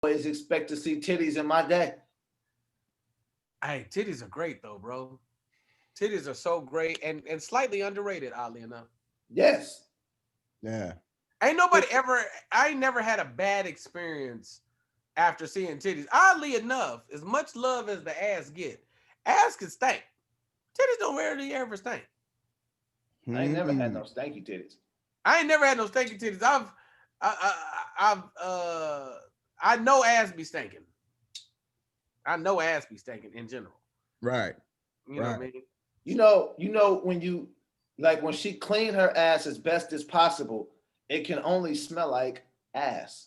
always expect to see titties in my day. Hey, titties are great though, bro. Titties are so great and slightly underrated, oddly enough. Yes. Yeah. I ain't never had a bad experience after seeing titties. Oddly enough, as much love as the ass get, ass can stink. Titties don't rarely ever stink. I ain't never had no stanky titties. I ain't never had no stinky titties. I know ass be stinking. I know ass be stinking in general. Right. You know what I mean? You know when you like when she cleaned her ass as best as possible, it can only smell like ass.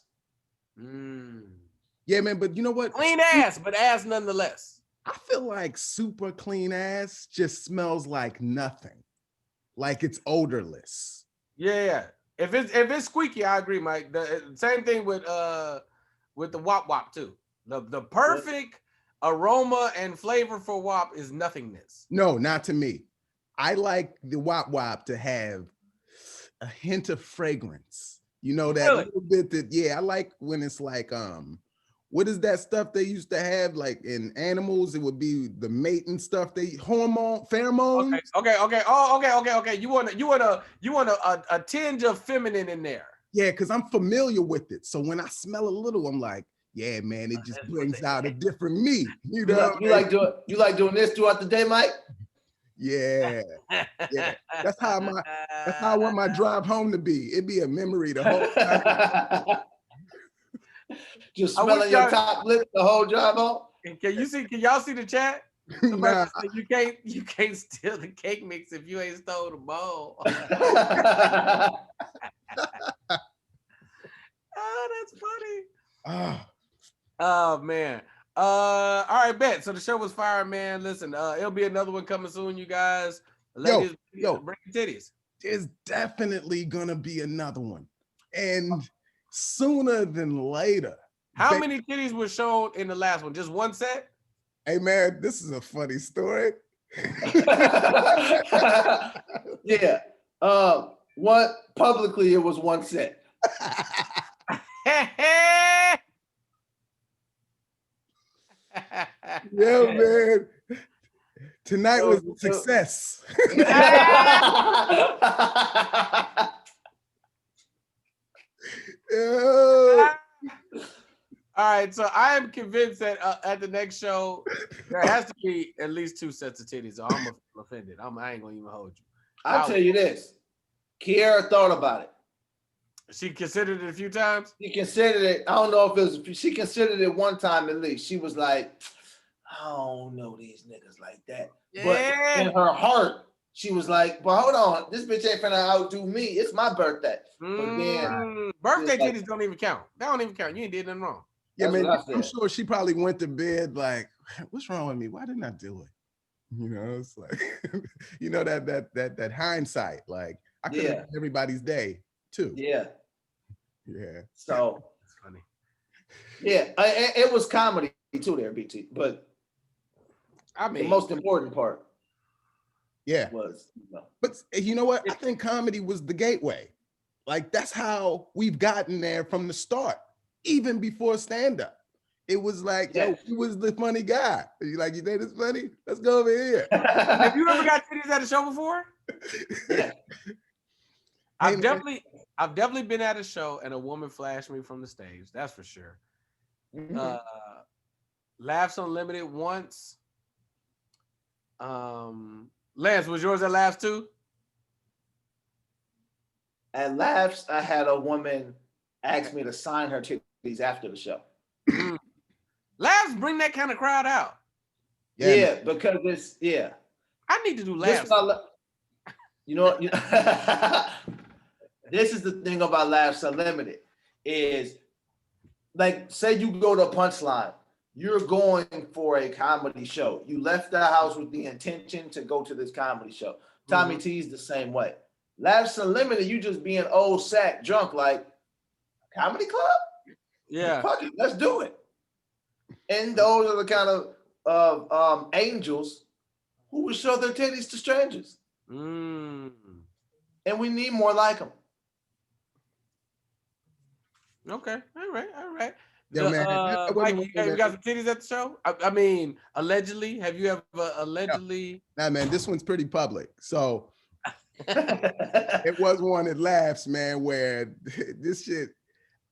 Yeah, man, but you know what? Clean ass, but ass nonetheless. I feel like super clean ass just smells like nothing. Like it's odorless. Yeah. If it's squeaky, I agree, Mike. The same thing with the wop wop too. The perfect aroma and flavor for wop is nothingness. No, not to me. I like the wop wop to have a hint of fragrance. You know, that little bit that, yeah, I like when it's like, what is that stuff they used to have like in animals? It would be the mating stuff, pheromones. Okay. Oh, okay. You want a tinge of feminine in there. Yeah, because I'm familiar with it. So when I smell a little, I'm like, yeah, man, it just brings out a different me. You know, you like doing this throughout the day, Mike? Yeah. That's how I want my drive home to be. It'd be a memory the whole time. Just smelling your top lip the whole drive home. Can y'all see the chat? Nah. You can't steal the cake mix if you ain't stole the bowl. Oh, that's funny. Oh man. All right, bet. So the show was fire, man. Listen, it'll be another one coming soon, you guys. Ladies, bring your titties. There's definitely gonna be another one, and sooner than later. How many titties were shown in the last one? Just one set? Hey man, this is a funny story. Yeah. What publicly it was one set. Yeah, man. Tonight was a success. All right, so I am convinced that at the next show there has to be at least two sets of titties. So I'm offended. I ain't gonna even hold you. I'll tell you this. Kiara thought about it. She considered it a few times. She considered it. I don't know if it was. She considered it one time at least. She was like, I don't know these niggas like that. Yeah. But in her heart, she was like, but hold on, this bitch ain't finna outdo me. It's my birthday. But then birthday titties don't even count. That don't even count. You ain't did nothing wrong. Yeah, man. I'm sure she probably went to bed like, what's wrong with me? Why didn't I do it? You know, it's like, you know, that hindsight. Like, I could have everybody's day too. Yeah. Yeah. So it's funny. Yeah, it was comedy too there, BT. But I mean, the most important part. Was. But you know what? I think comedy was the gateway. Like that's how we've gotten there from the start, even before stand-up. It was like, yo, he was the funny guy. You like, you think it's funny? Let's go over here. Have you ever got titties at a show before? Yeah. I've definitely been at a show and a woman flashed me from the stage. That's for sure. Mm-hmm. Laughs Unlimited once. Lance, was yours at Laughs too? At Laughs, I had a woman ask me to sign her titties after the show. Laughs bring that kind of crowd out. Yeah, because it's I need to do Laughs. You know what? This is the thing about Laughs Unlimited is like, say you go to a Punchline, you're going for a comedy show. You left the house with the intention to go to this comedy show. Tommy T's the same way. Laughs Unlimited, you just being old sack drunk, like, comedy club? Yeah. Fuck it, let's do it. And those are the kind of angels who would show their titties to strangers. And we need more like them. Okay. All right. Yo, man, that wasn't Mike, one you that- got some titties at the show? I mean, allegedly. Have you ever allegedly? Nah, man, this one's pretty public. So it was one that laughs, man, where this shit,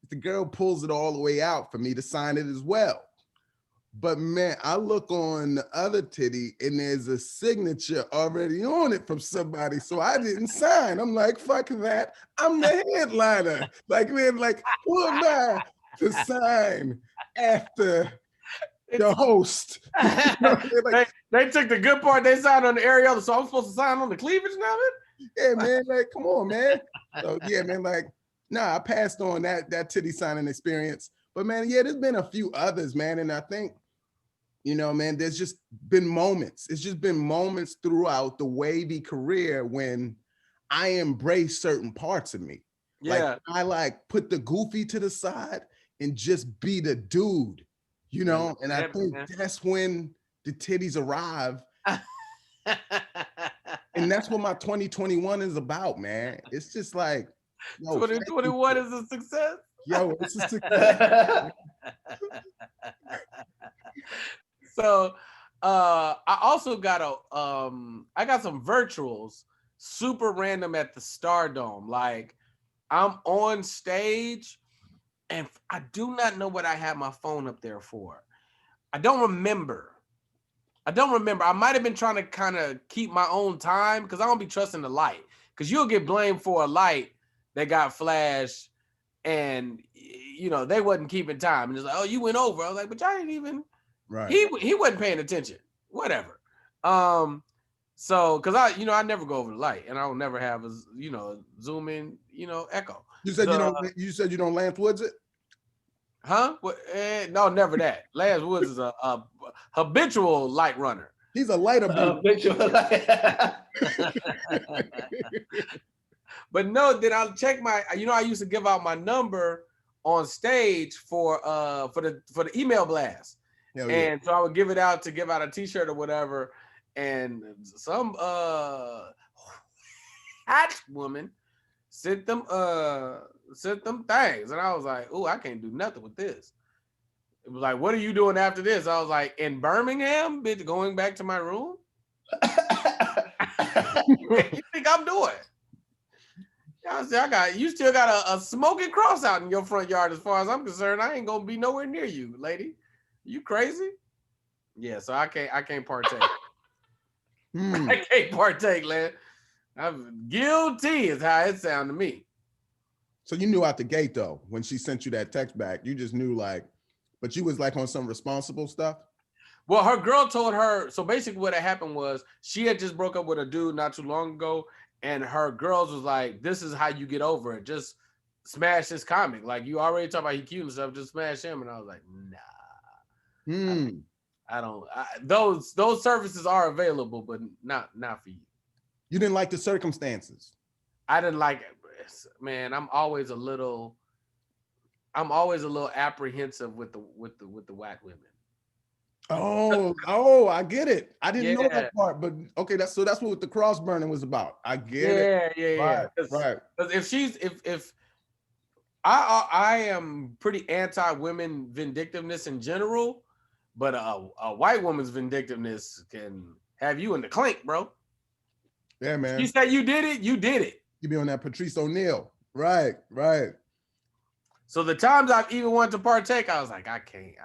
the girl pulls it all the way out for me to sign it as well. But man, I look on the other titty and there's a signature already on it from somebody. So I didn't sign. I'm like, fuck that. I'm the headliner. Like, man, like, who am I to sign after the host? Like, they took the good part. They signed on the areola, so I'm supposed to sign on the cleavage now. yeah, man, like, come on, man. So yeah, man, like, nah, I passed on that titty signing experience. But man, yeah, there's been a few others, man. And I think, you know, man, there's just been moments. It's just been moments throughout the wavy career when I embrace certain parts of me. Yeah. Like I like put the goofy to the side and just be the dude, you know? And I think that's when the titties arrive. And that's what my 2021 is about, man. It's just like, yo, 2021 is a success. Yo, it's a success. So I also got I got some virtuals super random at the Stardome. Like I'm on stage and I do not know what I had my phone up there for. I don't remember. I might have been trying to kind of keep my own time because I don't be trusting the light. Because you'll get blamed for a light that got flashed and you know they wasn't keeping time. And it's like, oh, you went over. I was like, but y'all didn't even. Right. He wasn't paying attention. Whatever. So because I never go over the light and I will never have a zoom in echo. You said you don't Lance Woods it? Huh? No, never that. Lance Woods is a habitual light runner. He's a light habitual. But no, then I'll check my. I used to give out my number on stage for the email blast. And so I would give it out to give out a t-shirt or whatever. And some hot woman sent them things. And I was like, oh, I can't do nothing with this. It was like, what are you doing after this? I was like, in Birmingham, bitch, going back to my room? What you think I'm doing? I said, you still got a smoking cross out in your front yard as far as I'm concerned. I ain't gonna be nowhere near you, lady. You crazy? Yeah, so I can't partake. I can't partake, man. I'm guilty is how it sounded to me. So you knew out the gate though, when she sent you that text back, you just knew but you was like on some responsible stuff? Well, her girl told her, so basically what had happened was she had just broke up with a dude not too long ago, and her girls was like, this is how you get over it. Just smash this comic. Like you already talk about he cute and stuff, just smash him. And I was like, nah. I don't. Those services are available, but not for you. You didn't like the circumstances. I didn't like it, man. I'm always a little apprehensive with the whack women. Oh, I get it. I didn't know that part, but okay, that's what the cross burning was about. I get it. Yeah. Right. Because if I am pretty anti-women vindictiveness in general. But a white woman's vindictiveness can have you in the clink, bro. Yeah, man. You said you did it, you did it. You be on that Patrice O'Neal. Right. So the times I've even wanted to partake, I was like, I can't.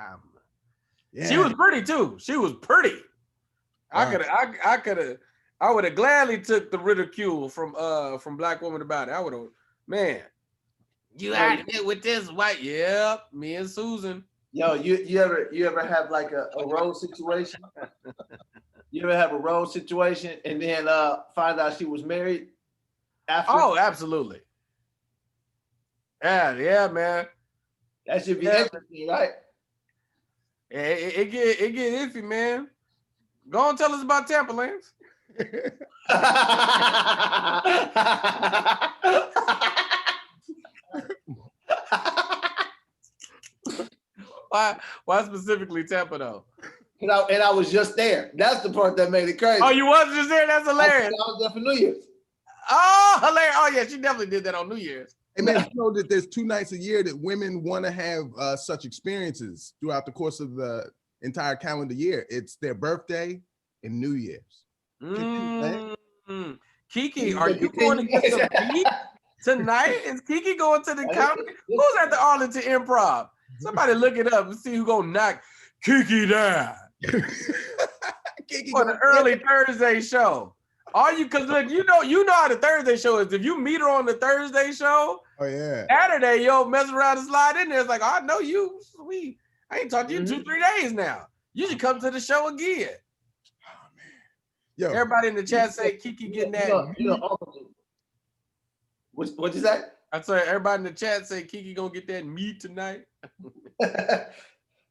She was pretty too. She was pretty. Right. I would have gladly took the ridicule from Black Woman About It. I would have, man. You had to get with this white. Yeah, me and Susan. Yo, you ever have like a rose situation? You ever have a rose situation and then find out she was married after? Oh, absolutely. Yeah, man. That should be interesting, right? It get iffy, man. Go on, tell us about Tampa, Lance. Why specifically Tampa though? And I was just there. That's the part that made it crazy. Oh, you was just there? That's hilarious. I was there for New Year's. Oh, hilarious. Oh, yeah, she definitely did that on New Year's. Hey man, you know that there's 2 nights a year that women want to have such experiences throughout the course of the entire calendar year. It's their birthday and New Year's. Kiki, are you going to get some meat tonight? Is Kiki going to the comedy? Who's at the Arlington Improv? Somebody look it up and see who's gonna knock Kiki down for the early Thursday show. All you, cause look, you know how the Thursday show is. If you meet her on the Thursday show, oh yeah, Saturday, yo, mess around and slide in there. It's like, oh, I know you, sweet. I ain't talked to you in 2-3 days now. You should come to the show again. Oh man, yo, everybody in the chat say Kiki getting that. What'd you say? I said everybody in the chat say Kiki gonna get that meat tonight.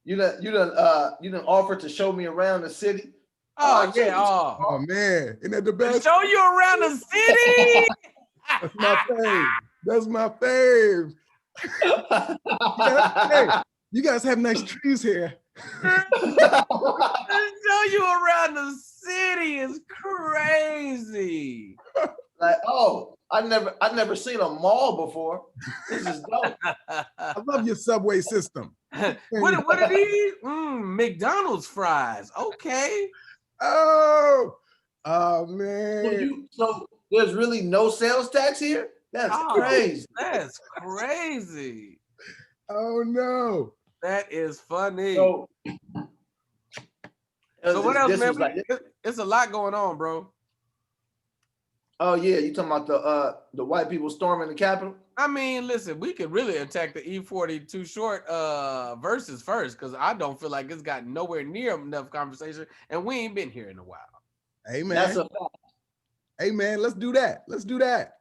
you done offered to show me around the city. Oh yeah, oh man, isn't that the best? Show you around the city. That's my fave. That's my fave. Hey, you guys have nice trees here. Show you around the city is crazy. Like, oh, I've never seen a mall before. This is dope. I love your subway system. What are these? McDonald's fries. Okay. Oh man. So there's really no sales tax here? That's crazy. That's crazy. Oh no. That is funny. So what else, man? It's a lot going on, bro. Oh yeah, you talking about the white people storming the Capitol? I mean, listen, we could really attack the E40 Too Short verses first, because I don't feel like it's got nowhere near enough conversation, and we ain't been here in a while. Hey man. That's a fact. Hey man, let's do that. Let's do that.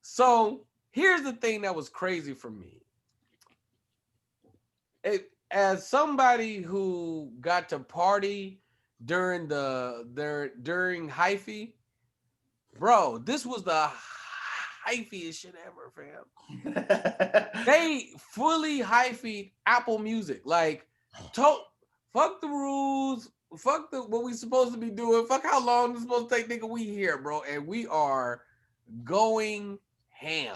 So here's the thing that was crazy for me. As somebody who got to party during hyphy, bro, this was the hyphiest shit ever, fam. They fully hyphied Apple Music. Like, fuck the rules, fuck what we supposed to be doing, fuck how long it's supposed to take, nigga. We here, bro, and we are going ham.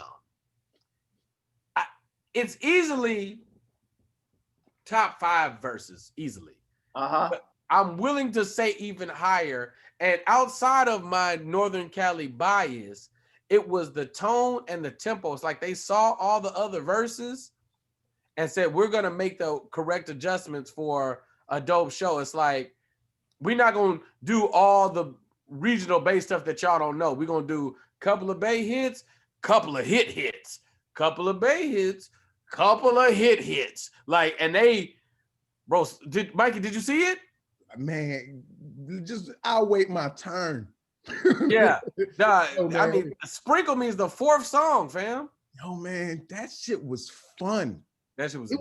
It's easily top 5 verses, easily. But I'm willing to say even higher. And outside of my Northern Cali bias, it was the tone and the tempo. It's like they saw all the other verses and said, we're going to make the correct adjustments for a dope show. It's like, we're not going to do all the regional Bay stuff that y'all don't know. We're going to do a couple of Bay hits, couple of hits, couple of Bay hits, couple of hits. Like, and they, bro, Mikey, did you see it? Man, I'll wait my turn. Yeah. I mean, Sprinkle Me is the 4th song, fam. Yo, man, that shit was fun. That shit was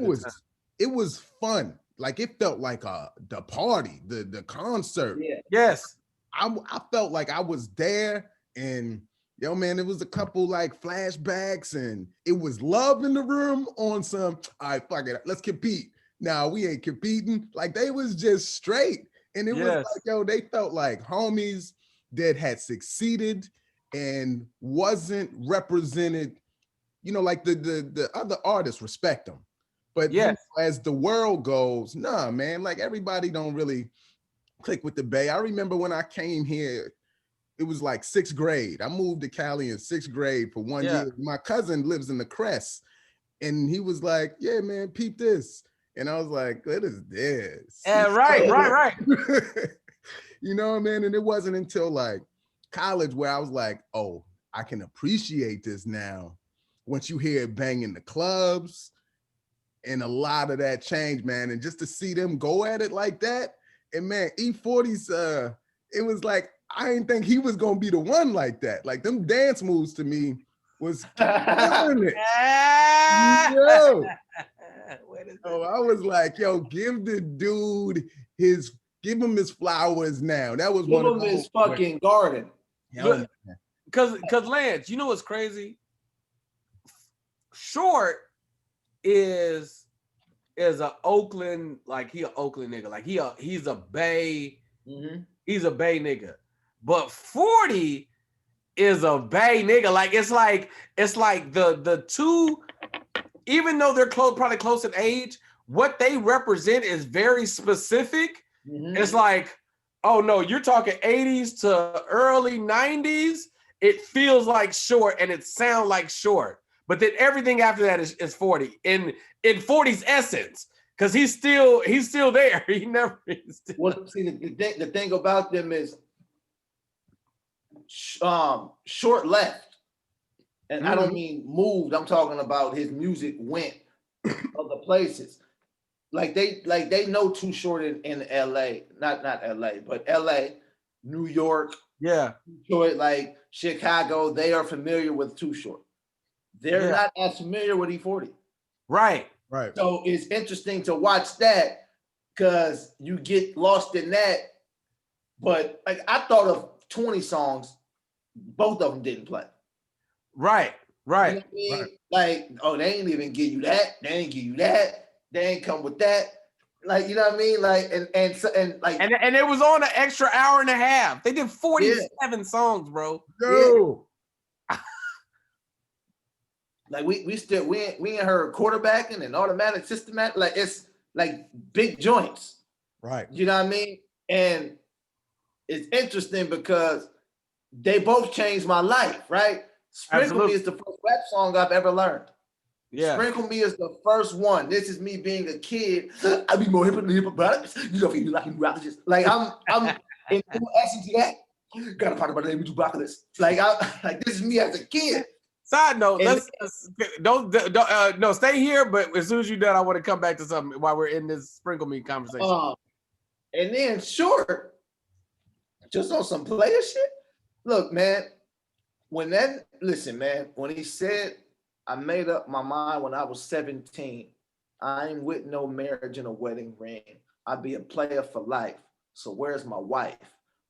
it was fun. Like, it felt like the party, the concert. Yeah. Yes. I felt like I was there, and yo, man, it was a couple like flashbacks, and it was love in the room on some, all right, fuck it, let's compete. Now we ain't competing. Like, they was just straight. And it was like, yo, they felt like homies that had succeeded and wasn't represented, you know, like the other artists respect them. But as the world goes, nah, man, like everybody don't really click with the Bay. I remember when I came here, it was like 6th grade. I moved to Cali in 6th grade for 1 year. My cousin lives in the Crest, and he was like, yeah, man, peep this. And I was like, what is this? Yeah, right. You know what I mean? And it wasn't until like college where I was like, oh, I can appreciate this now. Once you hear it bang in the clubs, and a lot of that change, man. And just to see them go at it like that, and man, E40's, it was like, I didn't think he was gonna be the one like that. Like, them dance moves to me was killing it. Yo. So I was like, yo, give the dude give him his flowers now. That was one of his fucking garden. Because Lance, you know what's crazy? Short is a Oakland, like he an Oakland nigga. Like he's a Bay, he's a Bay nigga. But 40 is a Bay nigga. Like it's like the two, even though they're probably close in age, what they represent is very specific. Mhm. It's like, oh no, you're talking 80s to early 90s. It feels like Short and it sounds like Short. But then everything after that is 40 in 40's essence, because he's still there. He never. Well, see, the thing about them is, Short left, and I don't mean moved. I'm talking about his music went other places. Like they know Too Short in L.A. Not L.A. but L.A., New York, Yeah, Detroit, like Chicago. They are familiar with Too Short. They're not as familiar with E40. right. So it's interesting to watch that because you get lost in that. But like I thought of 20 songs, both of them didn't play. Right. You know what I mean? Like, oh, they ain't even give you that. They ain't give you that. They ain't come with that. Like, you know what I mean? Like, and it was on an extra hour and a half. They did 47 songs, bro. No. Like we ain't heard quarterbacking and automatic systematic. Like it's like big joints. Right. You know what I mean? And it's interesting because they both changed my life, right? Sprinkle Me is the first rap song I've ever learned. Yeah. Sprinkle Me is the first one. This is me being a kid. I be more hip than hip brothers. You know, you like rappers. Like I'm in essence of that. Got a part of my name with Dubaculus. Like this is me as a kid. Side note, don't stay here. But as soon as you're done, I want to come back to something while we're in this Sprinkle Me conversation. And then Short, just on some player shit. Look, man, when he said, I made up my mind when I was 17, I ain't with no marriage and a wedding ring. I'd be a player for life. So where's my wife?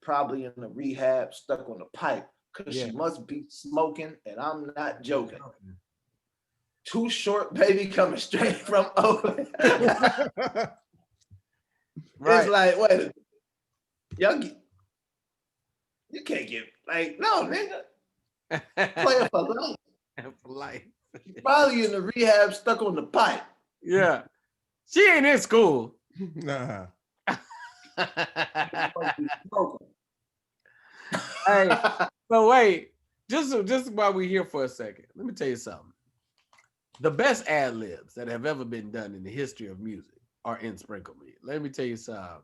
Probably in the rehab, stuck on the pipe, because she must be smoking, and I'm not joking. Too Short, baby, coming straight from Oakland. It's like, wait a minute. You can't get, like, no, nigga. Player for life. For life. Probably in the rehab, stuck on the pipe. Yeah. She ain't in school. Nah. Hey, so wait, just while we're here for a second, let me tell you something. The best ad libs that have ever been done in the history of music are in Sprinkle Me. Let me tell you something.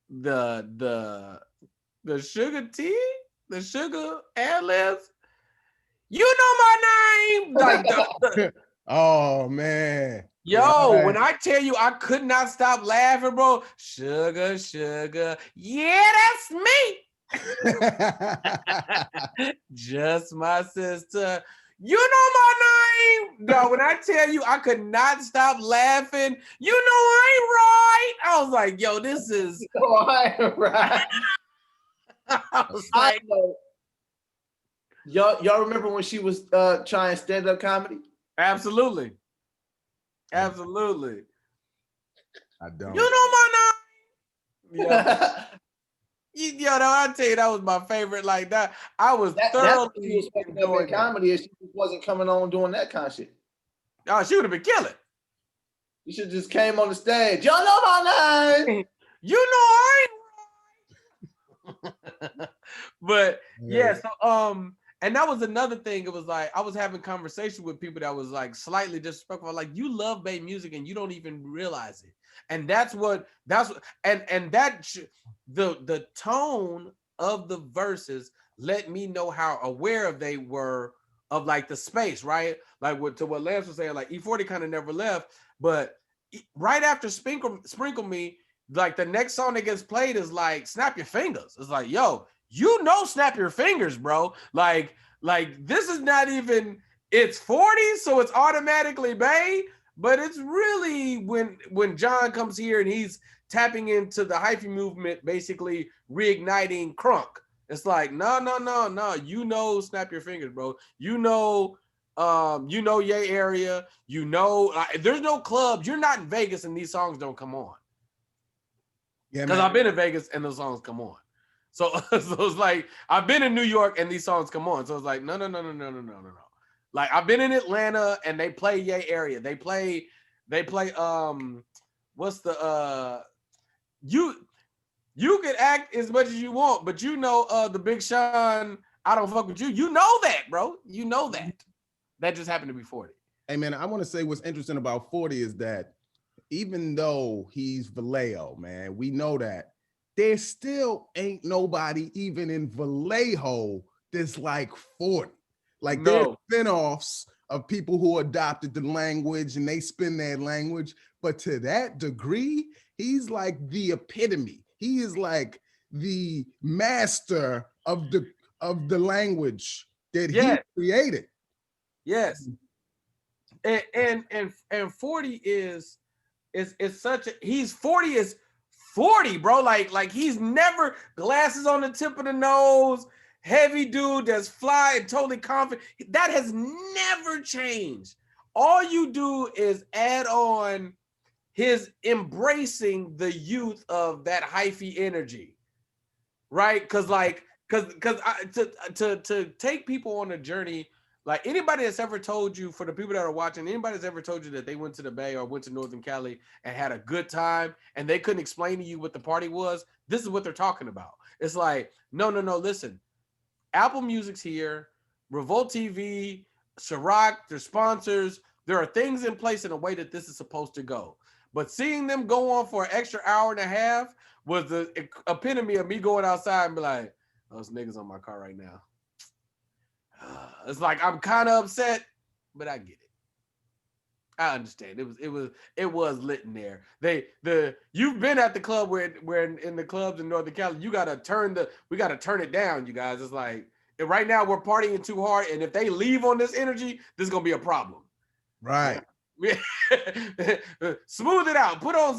The sugar tea, the sugar ad libs. You know my name. Like oh man. Yo, when I tell you I could not stop laughing, bro. Sugar, sugar. Yeah, that's me. Just my sister. You know my name. No, when I tell you I could not stop laughing, you know I ain't right. I was like, yo, this is I ain't right. I was like, y'all remember when she was trying stand-up comedy? Absolutely. Absolutely. I don't. You know my name. Yeah. Yo, no, I'll tell you, that was my favorite. Like that, I was thoroughly enjoying comedy. If she wasn't coming on doing that kind of shit. Oh, she would have been killing. You should just came on the stage. Y'all know my name. You know I ain't. But yeah, so and that was another thing. It was like I was having conversation with people that was like slightly disrespectful. Like, you love Bay music and you don't even realize it. And the tone of the verses let me know how aware they were of like the space, right? Like to what Lance was saying, like E40 kind of never left, but right after Sprinkle Me, like the next song that gets played is like Snap Your Fingers. It's like, yo, you know, Snap Your Fingers, bro. Like this is not even, it's 40, so it's automatically Bay, but it's really when John comes here and he's tapping into the hyphy movement, basically reigniting crunk. It's like, no. You know, Snap Your Fingers, bro. You know, Yay area. You know, there's no clubs. You're not in Vegas and these songs don't come on. Yeah, because I've been in Vegas and those songs come on. So, so it's like I've been in New York and these songs come on. So it's like no. Like I've been in Atlanta and they play Yay area. They play what's the you can act as much as you want, but you know the Big Sean, I don't fuck with you. You know that, bro. You know that. That just happened to be 40. Hey man, I want to say what's interesting about 40 is that even though he's Vallejo, man, we know that there still ain't nobody even in Vallejo that's like 40. Like there's spinoffs of people who adopted the language and they spin that language, but to that degree, he's like the epitome. He is like the master of the language that he created. Yes. And 40 is such a, he's 40 is 40, bro. Like he's never glasses on the tip of the nose, heavy dude that's fly and totally confident. That has never changed. All you do is add on his embracing the youth of that hyphy energy, right? Because to take people on a journey, like anybody that's ever told you, for the people that are watching, anybody that's ever told you that they went to the Bay or went to Northern Cali and had a good time and they couldn't explain to you what the party was, this is what they're talking about. It's like, no, listen. Apple Music's here, Revolt TV, Ciroc, their sponsors. There are things in place in a way that this is supposed to go. But seeing them go on for an extra hour and a half was the epitome of me going outside and be like, those niggas on my car right now. It's like I'm kind of upset, but I get it. I understand. It was lit in there. You've been at the club where in the clubs in Northern Cali, we gotta turn it down, you guys. It's like right now we're partying too hard, and if they leave on this energy, this is gonna be a problem. Right. Smooth it out. Put on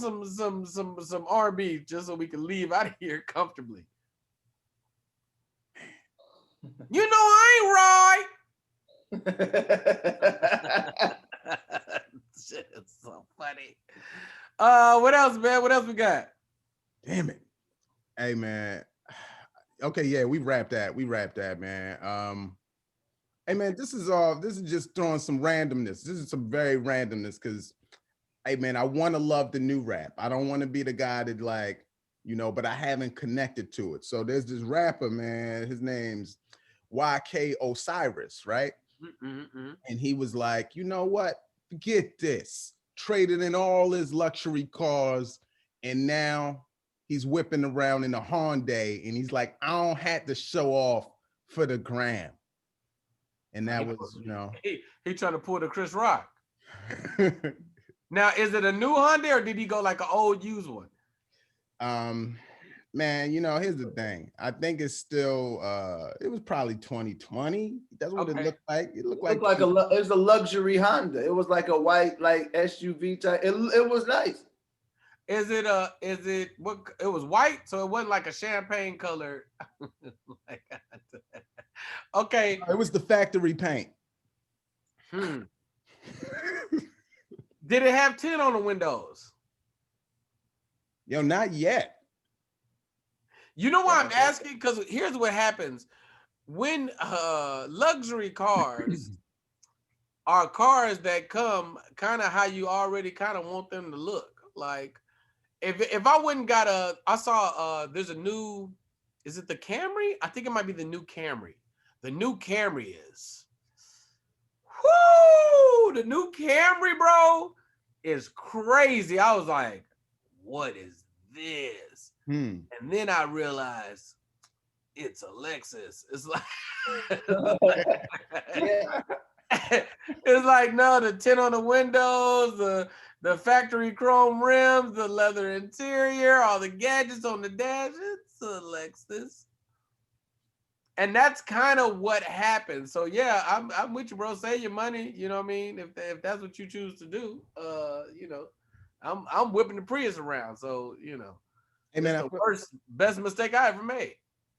some R&B just so we can leave out of here comfortably. You know I ain't right. It's so funny. What else, man? What else we got? Damn it. Hey, man. Okay, yeah, we wrapped that, man. Hey, man, this is just throwing some randomness. This is some very randomness because, hey, man, I want to love the new rap. I don't want to be the guy that but I haven't connected to it. So there's this rapper, man. His name's YK Osiris, right? Mm-hmm. And he was like, you know what? Forget this. Traded in all his luxury cars, and now he's whipping around in a Hyundai, and he's like, I don't have to show off for the gram. And that was, he trying to pull the Chris Rock. Now, is it a new Hyundai or did he go like an old used one? Man, here's the thing. I think it's still it was probably 2020. That's what it looked like. It looked like it was a luxury Honda. It was like a white SUV type. It was nice. Is it what it was white, so it wasn't like a champagne color. Okay. It was the factory paint. Did it have tint on the windows? Yo, not yet. You know why I'm asking? Because here's what happens. When luxury cars are cars that come kind of how you already kind of want them to look. Like if I wouldn't I saw there's a new, is it the Camry? I think it might be the new Camry. The new Camry is, the new Camry, bro, is crazy. I was like, what is this? And then I realized it's a Lexus. It's like, it's like, no, the tint on the windows, the factory chrome rims, the leather interior, all the gadgets on the dash. It's a Lexus. And that's kind of what happened. So yeah, I'm with you, bro. Save your money. You know what I mean? If that's what you choose to do, I'm whipping the Prius around. So hey man, the best mistake I ever made.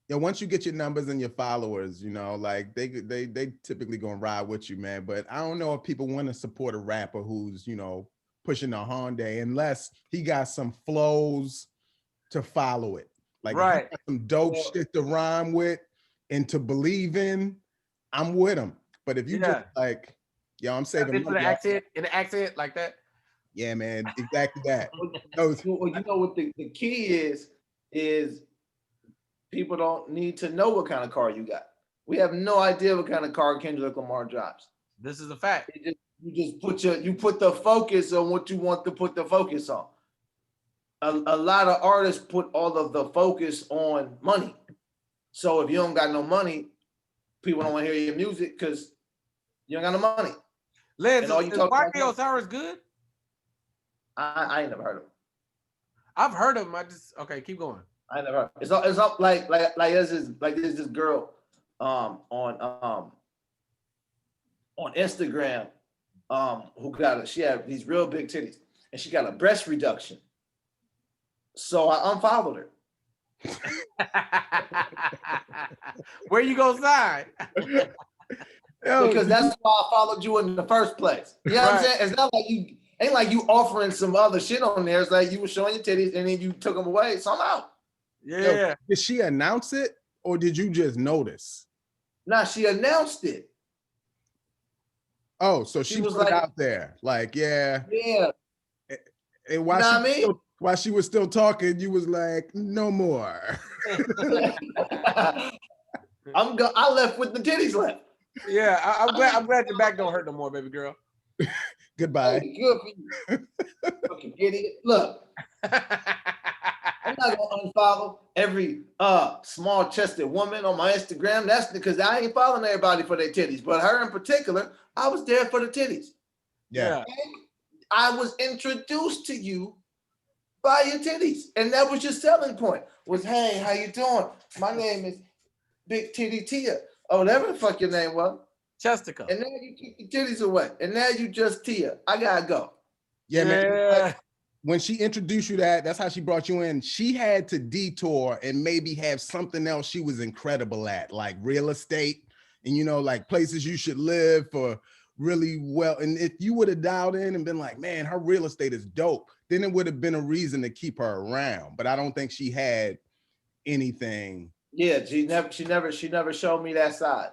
Yeah, once you get your numbers and your followers, like they typically gonna ride with you, man. But I don't know if people want to support a rapper who's pushing a Hyundai unless he got some flows to follow it. Like if Right. you got some dope shit to rhyme with and to believe in, I'm with him. But if you just like, yo, I'm saving Into money. the accent, in the accent like that. Yeah, man, exactly that. Well, you know what the key is people don't need to know what kind of car you got. We have no idea what kind of car Kendrick Lamar drives. This is a fact. You just put the focus on what you want to put the focus on. A lot of artists put all of the focus on money. So if you don't got no money, people don't want to hear your music because you don't got no money. Liz, And all you is talk about YK Osiris good? I ain't never heard of him. I've heard of him. Okay, keep going. I never heard. It's up like there's this girl on Instagram she had these real big titties and she got a breast reduction. So I unfollowed her. Where you gonna sign? Because that's why I followed you in the first place. You know what I'm saying? It's not like ain't like you offering some other shit on there. It's like you were showing your titties and then you took them away. So I'm out. Yeah. Yo, did she announce it or did you just notice? Nah, she announced it. Oh, so she was put it out there. Like, yeah. And while she was still talking, you was like, no more. I left with the titties left. Yeah, I'm glad your back don't hurt no more, baby girl. Goodbye. Hey, good for you. Fucking idiot. Look. I'm not gonna unfollow every small-chested woman on my Instagram. That's because I ain't following everybody for their titties, but her in particular, I was there for the titties. Yeah. And I was introduced to you by your titties, and that was your selling point. Was hey, how you doing? My name is Big Titty Tia. Oh, whatever the fuck your name was. Chestica. And now you keep your titties away, and now you just Tia. I gotta go. Yeah, man. Like, when she introduced you that's how she brought you in. She had to detour and maybe have something else she was incredible at, like real estate and, like places you should live for really well. And if you would have dialed in and been like, man, her real estate is dope, then it would have been a reason to keep her around. But I don't think she had anything. Yeah, she never showed me that side.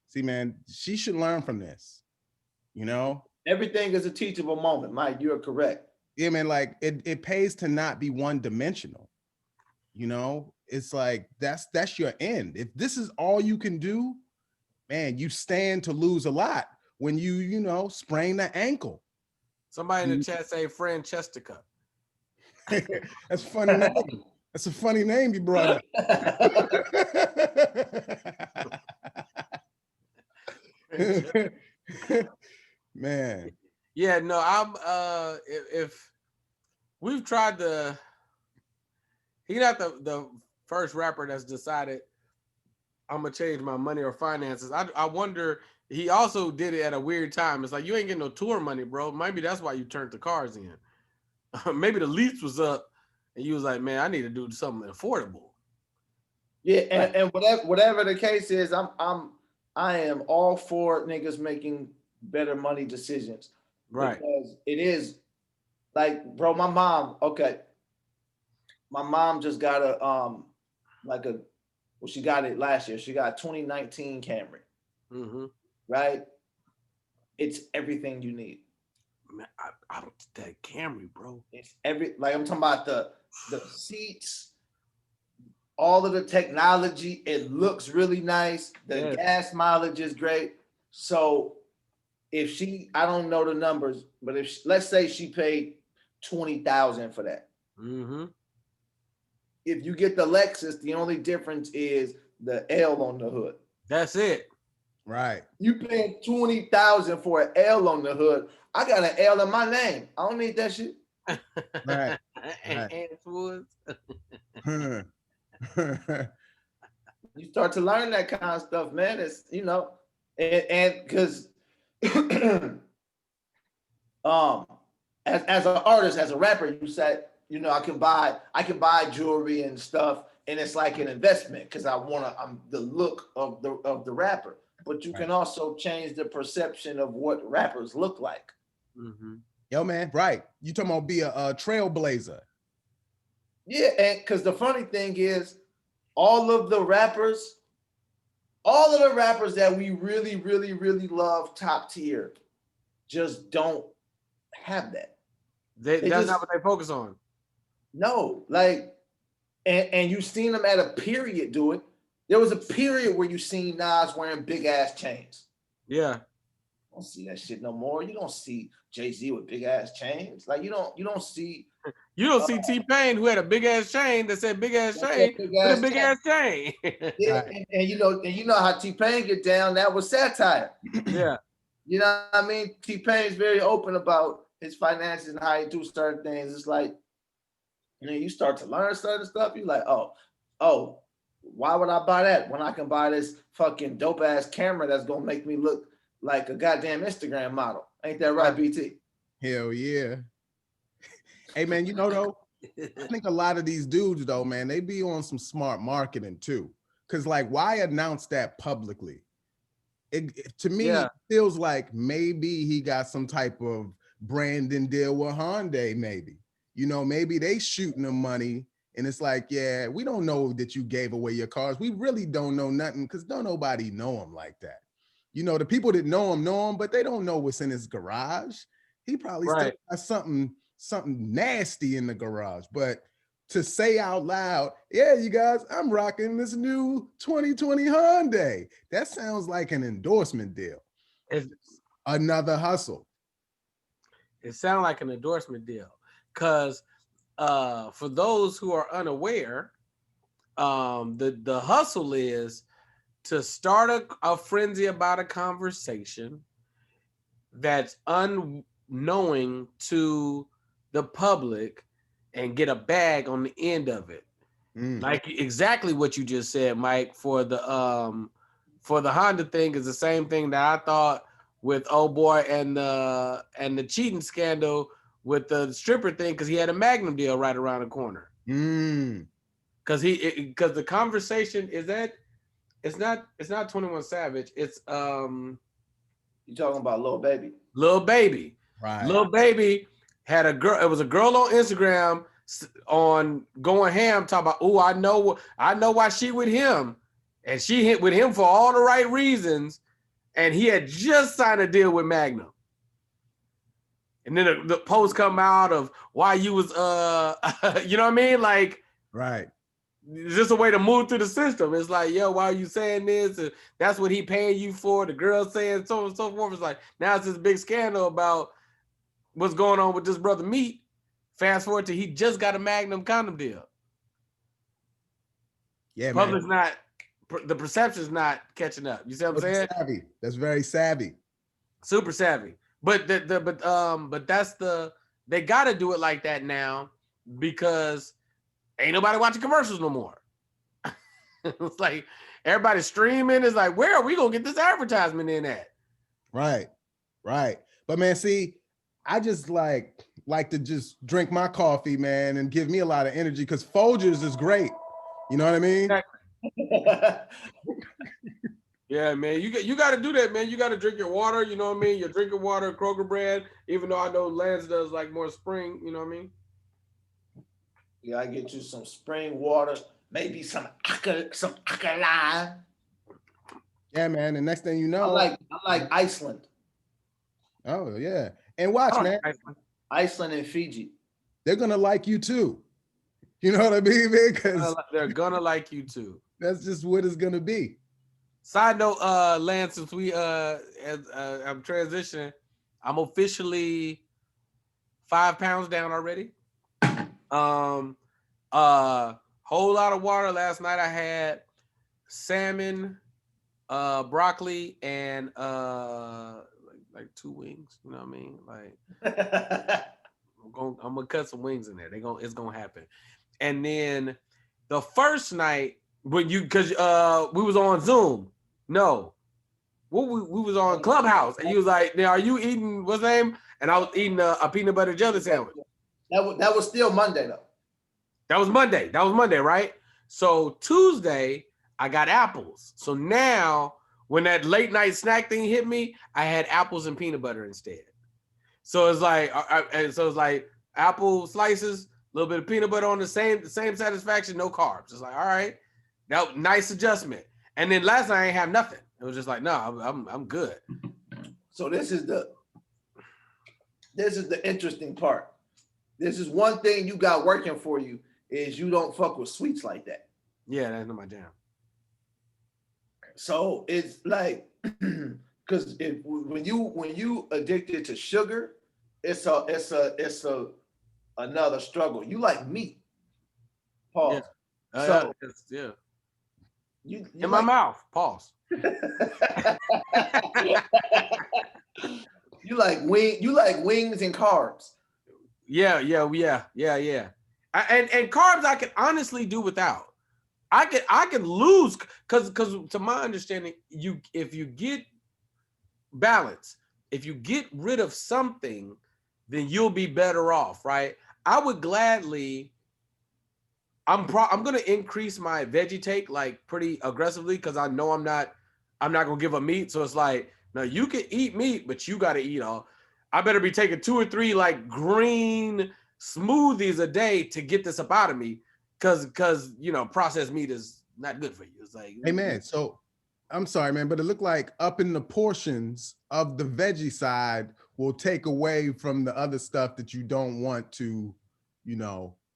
See, man, she should learn from this, Everything is a teachable moment, Mike. You're correct. Yeah, man, like it pays to not be one-dimensional. It's like that's your end. If this is all you can do, man, you stand to lose a lot when you sprain the ankle. Somebody in the chat say friend Chestica. That's a funny name. That's a funny name you brought up. Man. Yeah, no, I'm if we've tried he's not the first rapper that's decided I'm gonna change my money or finances. I wonder, he also did it at a weird time. It's like you ain't getting no tour money, bro. Maybe that's why you turned the cars in. Maybe the lease was up and you was like, man, I need to do something affordable. Yeah, and whatever the case is, I am all for niggas making better money decisions. Right. Because it is like, bro, my mom just got she got it last year. She got a 2019 Camry. Mm-hmm. Right? It's everything you need. Man, I don't that Camry, bro. It's I'm talking about the seats, all of the technology. It looks really nice. The gas mileage is great. So if I don't know the numbers, but let's say she paid $20,000 for that. Mm-hmm. If you get the Lexus, the only difference is the L on the hood. That's it. Right. You paying $20,000 for an L on the hood. I got an L in my name. I don't need that shit. Right. And Woods. You start to learn that kind of stuff, man. It's and because as an artist, as a rapper, you said, I can buy jewelry and stuff, and it's like an investment because I'm the look of the rapper. But you can also change the perception of what rappers look like. Mm-hmm. Yo, man, right. You talking about be a trailblazer. Yeah, and because the funny thing is, all of the rappers that we really, really, really love top tier just don't have that. They That's not just what they focus on. no, like, and you've seen them at a period do it. There was a period where you seen Nas wearing big ass chains. Yeah. You don't see that shit no more. You don't see Jay-Z with big ass chains. Like you don't see You don't see T-Pain who had a big ass chain that said big ass chain big with a ass big chain. ass chain. Yeah, Right. and you know how T-Pain get down. That was satire. Yeah. You know what I mean? T-Pain's very open about his finances and how he do certain things. It's like, you know, you start to learn certain stuff. You're like, oh, why would I buy that when I can buy this fucking dope ass camera that's gonna make me look like a goddamn Instagram model? Ain't that right, BT? Hell yeah. Hey man, you know though, I think a lot of these dudes though, man, they be on some smart marketing too. Cause like, why announce that publicly? To me, Yeah. it feels like maybe he got some type of branding deal with Hyundai, maybe. You know, maybe they shooting him money and it's like, yeah, we don't know that you gave away your cars. We really don't know nothing because don't nobody know him like that. You know, the people that know him, but they don't know what's in his garage. He probably still Right. got something nasty in the garage, but to say out loud, yeah, you guys, I'm rocking this new 2020 Hyundai. That sounds like an endorsement deal. It's, Another hustle. it sounds like an endorsement deal. Cause for those who are unaware, the hustle is to start a frenzy about a conversation that's unknowing to the public and get a bag on the end of it. Like exactly what you just said, Mike, for the Honda thing is the same thing that I thought with old boy and the cheating scandal with the stripper thing, because he had a Magnum deal right around the corner. Because the conversation is that it's not 21 Savage, it's You talking about Lil Baby? Lil Baby. Right. Lil Baby had a girl. It was a girl on Instagram on going ham talking about, oh, I know why she with him, and she hit with him for all the right reasons, and he had just signed a deal with Magnum. And then the post come out of why you was you know what I mean? Like, right. It's just a way to move through the system. It's like, yo, why are you saying this? And that's what he paying you for. The girl saying so on and so forth. It's like, now it's this big scandal about what's going on with this brother Meat. Fast forward to he just got a Magnum condom deal. Yeah, Public's man. the perception's not catching up. You see what I'm saying? Savvy. That's very savvy. Super savvy. But that's they gotta do it like that now because ain't nobody watching commercials no more. It's like everybody's streaming. It's like, where are we gonna get this advertisement in at? Right. But man, see, I just like to just drink my coffee, man, and give me a lot of energy because Folgers is great. You know what I mean? Yeah, man, you got to do that, man. You got to drink your water. You know what I mean? You're drinking water, Kroger brand. Even though I know Lance does like more spring. You know what I mean? Yeah, I get you some spring water, maybe some alkaline. Yeah, man. The next thing you know, I like Iceland. Oh yeah, and watch, man. Iceland and Fiji. They're gonna like you too. You know what I mean, man? Because they're gonna like you too. That's just what it's gonna be. Side note, Lance, since I'm transitioning, I'm officially 5 pounds down already. Whole lot of water. Last night I had salmon, broccoli, and like 2 wings. You know what I mean? Like I'm gonna cut some wings in there. It's gonna happen. And then the first night because we was on Zoom. No, we was on Clubhouse, and you was like, "Now, are you eating what's the name?" And I was eating a peanut butter jelly sandwich. That was still Monday though. That was Monday, right? So Tuesday I got apples. So now when that late night snack thing hit me, I had apples and peanut butter instead. So it's like, it's like apple slices, little bit of peanut butter on the same satisfaction, no carbs. It's like, all right, that nice adjustment. And then last night I ain't have nothing. It was just like, no, I'm good. So this is the interesting part. This is one thing you got working for you is you don't fuck with sweets like that. Yeah, that's not my jam. So it's like, because when you addicted to sugar, it's another struggle. You like meat, pause. Yeah. So yeah. You in my mouth, pause. You like wings and carbs. Yeah. And carbs I can honestly do without. I can lose because to my understanding, if you get balance, if you get rid of something, then you'll be better off, right? I would gladly. I'm gonna increase my veggie take like pretty aggressively because I know I'm not gonna give up meat. So it's like, no, you can eat meat, but you gotta eat all. I better be taking 2 or 3 like green smoothies a day to get this up out of me, because processed meat is not good for you. It's like, hey man, so I'm sorry, man, but it looked like upping the portions of the veggie side will take away from the other stuff that you don't want to,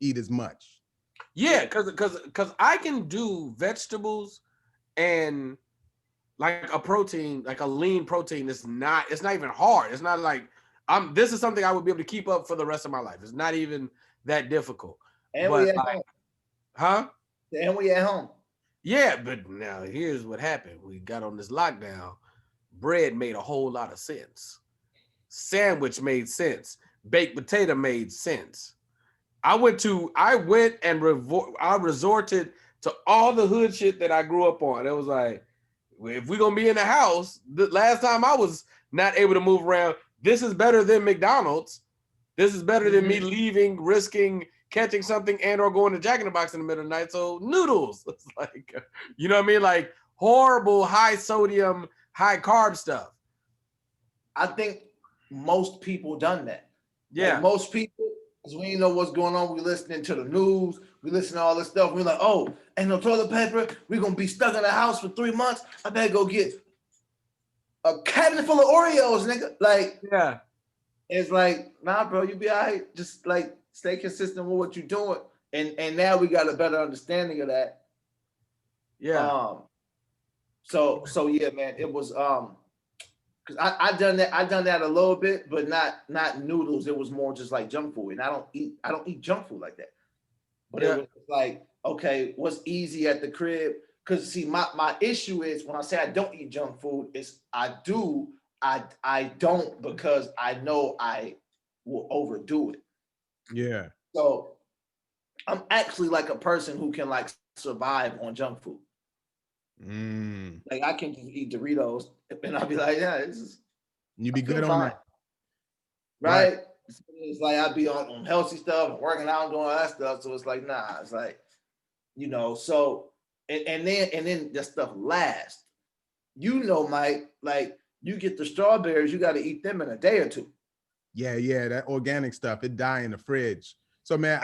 eat as much. yeah, because I can do vegetables and like a protein, like a lean protein. It's not even hard. It's not like this is something I would be able to keep up for the rest of my life. It's not even that difficult. And but we at like, home. huh? And we at home. Yeah, but now here's what happened. We got on this lockdown. Bread made a whole lot of sense. Sandwich made sense. Baked potato made sense. I resorted to all the hood shit that I grew up on. It was like, if we're gonna be in the house, the last time I was not able to move around, this is better than McDonald's. This is better than me leaving, risking catching something and or going to Jack in the Box in the middle of the night. So noodles. It's like, you know what I mean? Like horrible, high sodium, high carb stuff. I think most people done that. Yeah. Like most people, because we ain't know what's going on. We listening to the news. We listen to all this stuff. We're like, oh, ain't no toilet paper. We're going to be stuck in the house for 3 months. I better go get a cabinet full of Oreos, nigga. Like, yeah. It's like, nah, bro, you be all right. Just like stay consistent with what you're doing. And now we got a better understanding of that. Yeah. So yeah, man, it was because I done that a little bit, but not noodles. It was more just like junk food. And I don't eat junk food like that. But it was like, okay, what's easy at the crib? Because see, my issue is when I say I don't eat junk food, is I don't because I know I will overdo it. Yeah. So I'm actually like a person who can like survive on junk food. Like I can just eat Doritos and I'll be like, yeah, this is. You be good on that, right? It's like I'd be on healthy stuff and working out and doing all that stuff. So it's like, nah, it's like, so and then that stuff lasts. Mike, like you get the strawberries, you got to eat them in a day or two. Yeah, that organic stuff, it die in the fridge. So man,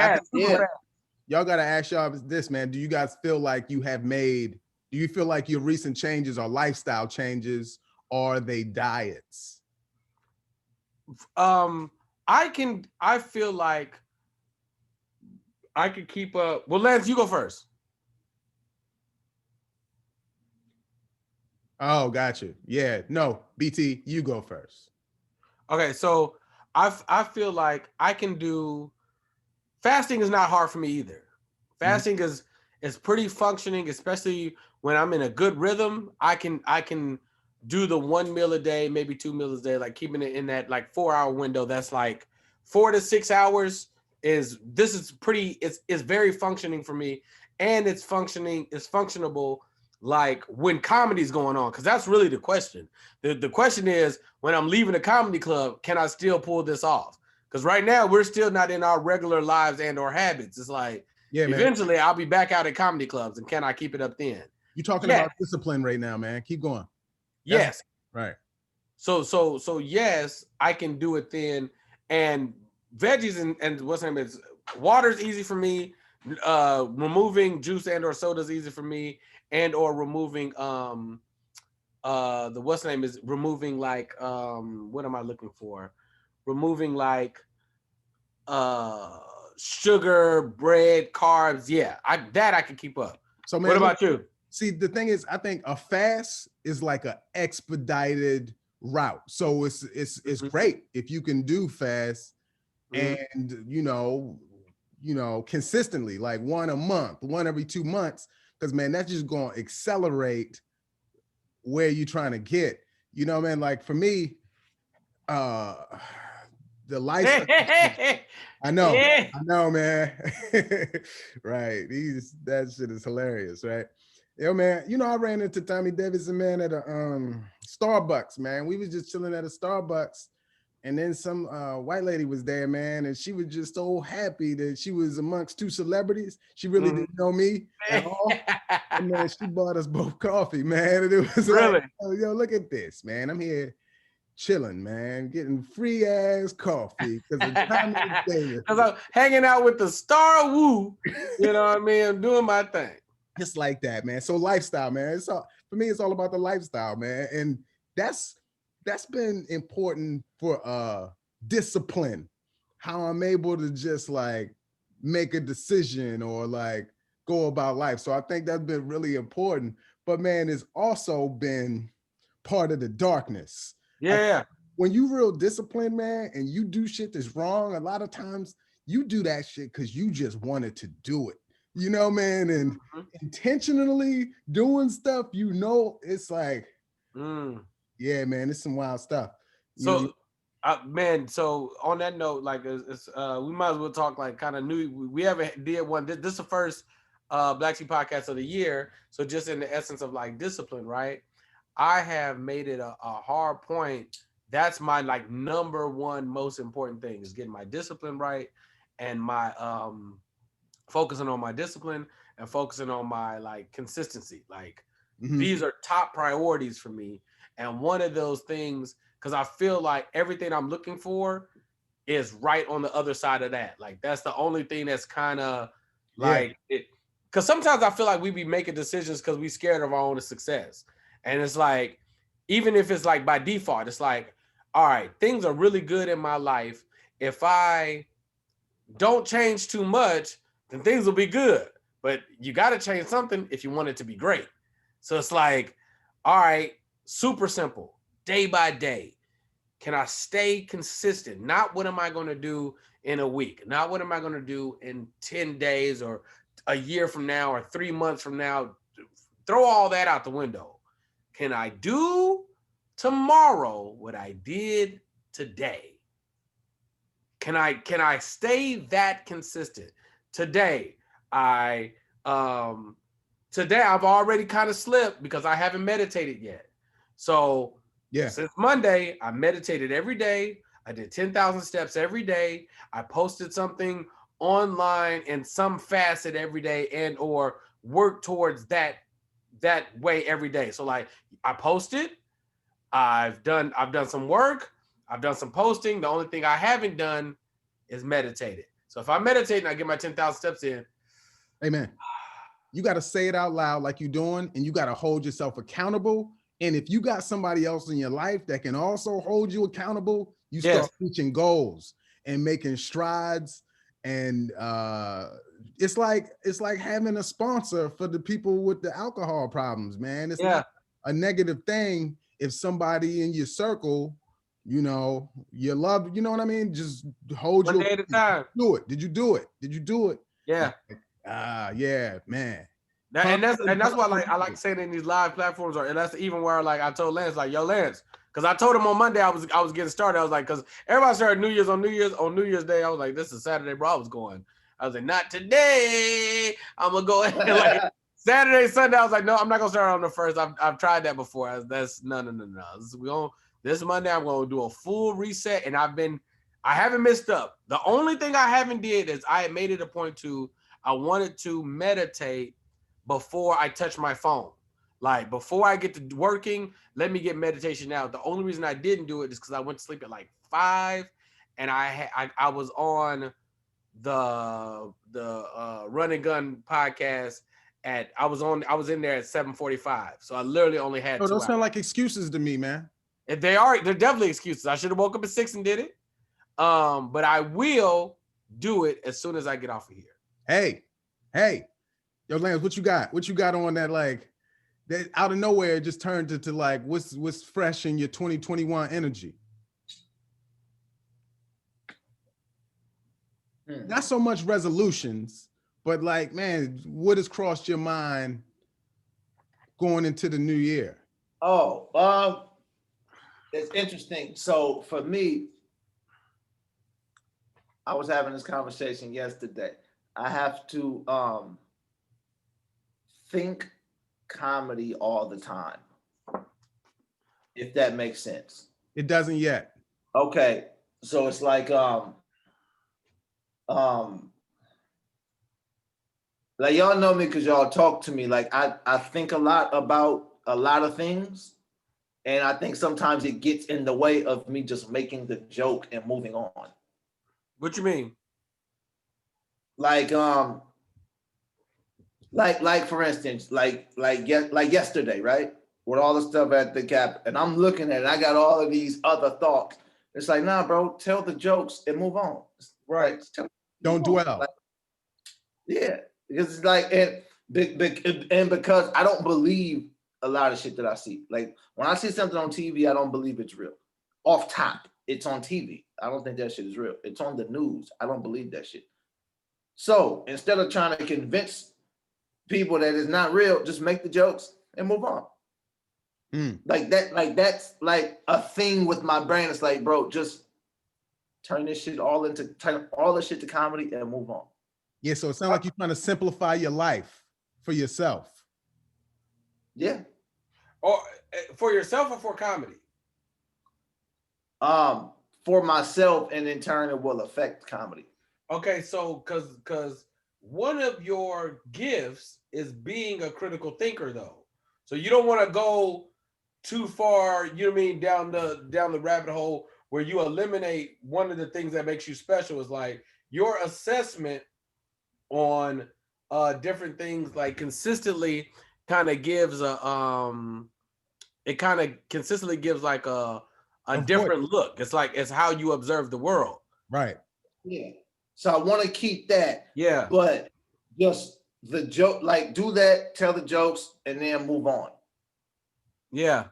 y'all got to ask y'all this, man. Do you guys feel like do you feel like your recent changes are lifestyle changes or are they diets? I feel like I could keep up. Well, Lance, you go first. Oh, gotcha. Yeah, no, BT, you go first. Okay, so I feel like I can do. Fasting is not hard for me either. Fasting is pretty functioning, especially when I'm in a good rhythm. I can do the 1 meal a day, maybe 2 meals a day, like keeping it in that like 4-hour window. That's like 4 to 6 hours. It's very functioning for me, and it's functionable like when comedy's going on, because that's really the question. The question is, when I'm leaving a comedy club, can I still pull this off? Because right now we're still not in our regular lives and or habits. It's like, eventually I'll be back out at comedy clubs, and can I keep it up then? You're talking about discipline right now, man. Keep going. Yes. Right. So yes, I can do it then. And veggies and what's her name is water's easy for me. Removing juice and or soda is easy for me, and or removing the what's the name is removing like what am I looking for? Removing like sugar, bread, carbs. Yeah, I can keep up. So man, What about you? See, the thing is, I think a fast is like an expedited route. So it's great if you can do fast and consistently, like one a month, one every 2 months, because man, that's just gonna accelerate where you're trying to get. You know, man, like for me, the lifestyle. I know, man. Right. That shit is hilarious, right? Yo, man, I ran into Tommy Davidson, man, at a Starbucks, man. We was just chilling at a Starbucks, and then some white lady was there, man, and she was just so happy that she was amongst two celebrities. She really didn't know me at all. And man, she bought us both coffee, man. And it was really like, oh, yo, look at this, man. I'm here chilling, man, getting free ass coffee because I'm hanging out with the star woo. You know what I mean? I'm doing my thing. Just like that, man. So lifestyle, man. It's all, for me, it's all about the lifestyle, man. And that's been important for discipline. How I'm able to just like make a decision or like go about life. So I think that's been really important. But man, it's also been part of the darkness. Yeah. When you real disciplined, man, and you do shit that's wrong, a lot of times you do that shit because you just wanted to do it. You know, man, and intentionally doing stuff, it's like, yeah, man, it's some wild stuff. Man, so on that note, like, we might as well talk like kind of new. We haven't did one. This is the first Black Sheep podcast of the year. So just in the essence of like discipline, right? I have made it a hard point. That's my like number one most important thing is getting my discipline right and my focusing on my discipline and focusing on my like consistency. Like these are top priorities for me. And one of those things, because I feel like everything I'm looking for is right on the other side of that. Like that's the only thing that's kind of like it. Because sometimes I feel like we be making decisions because we scared of our own success. And it's like, even if it's like by default, it's like, all right, things are really good in my life. If I don't change too much, then things will be good. But you got to change something if you want it to be great. So it's like, all right, super simple, day by day. Can I stay consistent? Not what am I going to do in a week? Not what am I going to do in 10 days or a year from now or 3 months from now? Throw all that out the window. Can I do tomorrow what I did today? Can I stay that consistent? Today I've already kind of slipped because I haven't meditated yet. So since Monday, I meditated every day. I did 10,000 steps every day. I posted something online in some facet every day and or work towards that way every day. So like I posted, I've done some work, I've done some posting. The only thing I haven't done is meditated. So if I meditate and I get my 10,000 steps in. Amen. You got to say it out loud like you're doing, and you got to hold yourself accountable. And if you got somebody else in your life that can also hold you accountable, you start reaching goals and making strides. And it's like having a sponsor for the people with the alcohol problems, man. It's not a negative thing if somebody in your circle, you love, you know what I mean? Just hold you one day at a time. Do it. Did you do it? Did you do it? Yeah. Yeah, man. And that's why I like saying in these live platforms, and that's even where like I told Lance, like, yo, Lance, because I told him on Monday I was getting started. I was like, because everybody started New Year's Day. I was like, this is Saturday, bro. I was like, not today. I'm gonna go ahead like Saturday, Sunday. I was like, no, I'm not gonna start on the first. I've tried that before. That's no. This Monday I'm gonna do a full reset, and I haven't missed up. The only thing I haven't did is I made it a point to I wanted to meditate before I touch my phone. Like before I get to working, let me get meditation out. The only reason I didn't do it is because I went to sleep at like 5 and I was on the Run and Gun podcast I was in there at 7:45. So I literally only had Oh, 2 those hours. sound like excuses to me, man. If they're definitely excuses. I should have woke up at 6 and did it. But I will do it as soon as I get off of here. Hey, yo, Lance, what you got? What you got on that? Like, that out of nowhere, it just turned into like, what's fresh in your 2021 energy? Not so much resolutions, but like, man, what has crossed your mind going into the new year? Oh, it's interesting. So for me, I was having this conversation yesterday. I have to think comedy all the time, if that makes sense. It doesn't yet. Okay, so it's like like y'all know me because y'all talk to me. Like I think a lot about a lot of things, and I think sometimes it gets in the way of me just making the joke and moving on. What you mean? Like for instance, like yesterday, right? With all the stuff at the Cap, and I'm looking at it, I got all of these other thoughts. It's like, nah, bro, tell the jokes and move on. Right. Like, Don't dwell. Like, yeah, because it's like, and because I don't believe a lot of shit that I see. Like when I see something on TV, I don't believe it's real. Off top, it's on TV. I don't think that shit is real. It's on the news. I don't believe that shit. So instead of trying to convince people that it's not real, just make the jokes and move on. Like that's like a thing with my brain. It's like, bro, just turn all the shit to comedy and move on. Yeah, so it sounds like you're trying to simplify your life for yourself. Yeah. Or for yourself or for comedy? For myself, and in turn it will affect comedy. Okay, so because one of your gifts is being a critical thinker, though. So you don't want to go too far, you know what I mean, down the rabbit hole where you eliminate one of the things that makes you special is like your assessment on different things, like consistently kind of gives a different look. It's how you observe the world. Right. Yeah. So I want to keep that. Yeah. But just the joke, like do that, tell the jokes, and then move on. Yeah.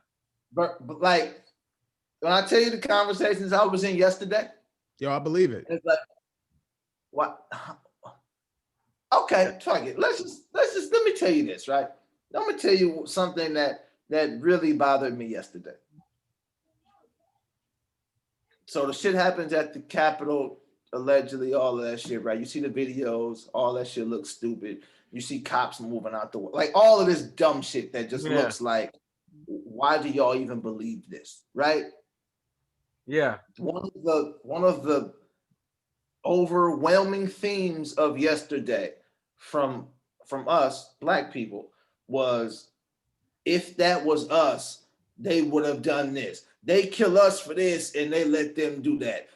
But like when I tell you the conversations I was in yesterday, yo, I believe it. It's like, what? Okay, fuck it. Let's just let me tell you this, right? Let me tell you something that really bothered me yesterday. So the shit happens at the Capitol, allegedly, all of that shit, right? You see the videos, all that shit looks stupid. You see cops moving out the way, like all of this dumb shit that just looks like, why do y'all even believe this, right? Yeah. One of the overwhelming themes of yesterday from us Black people was, if that was us, they would have done this. They kill us for this and they let them do that.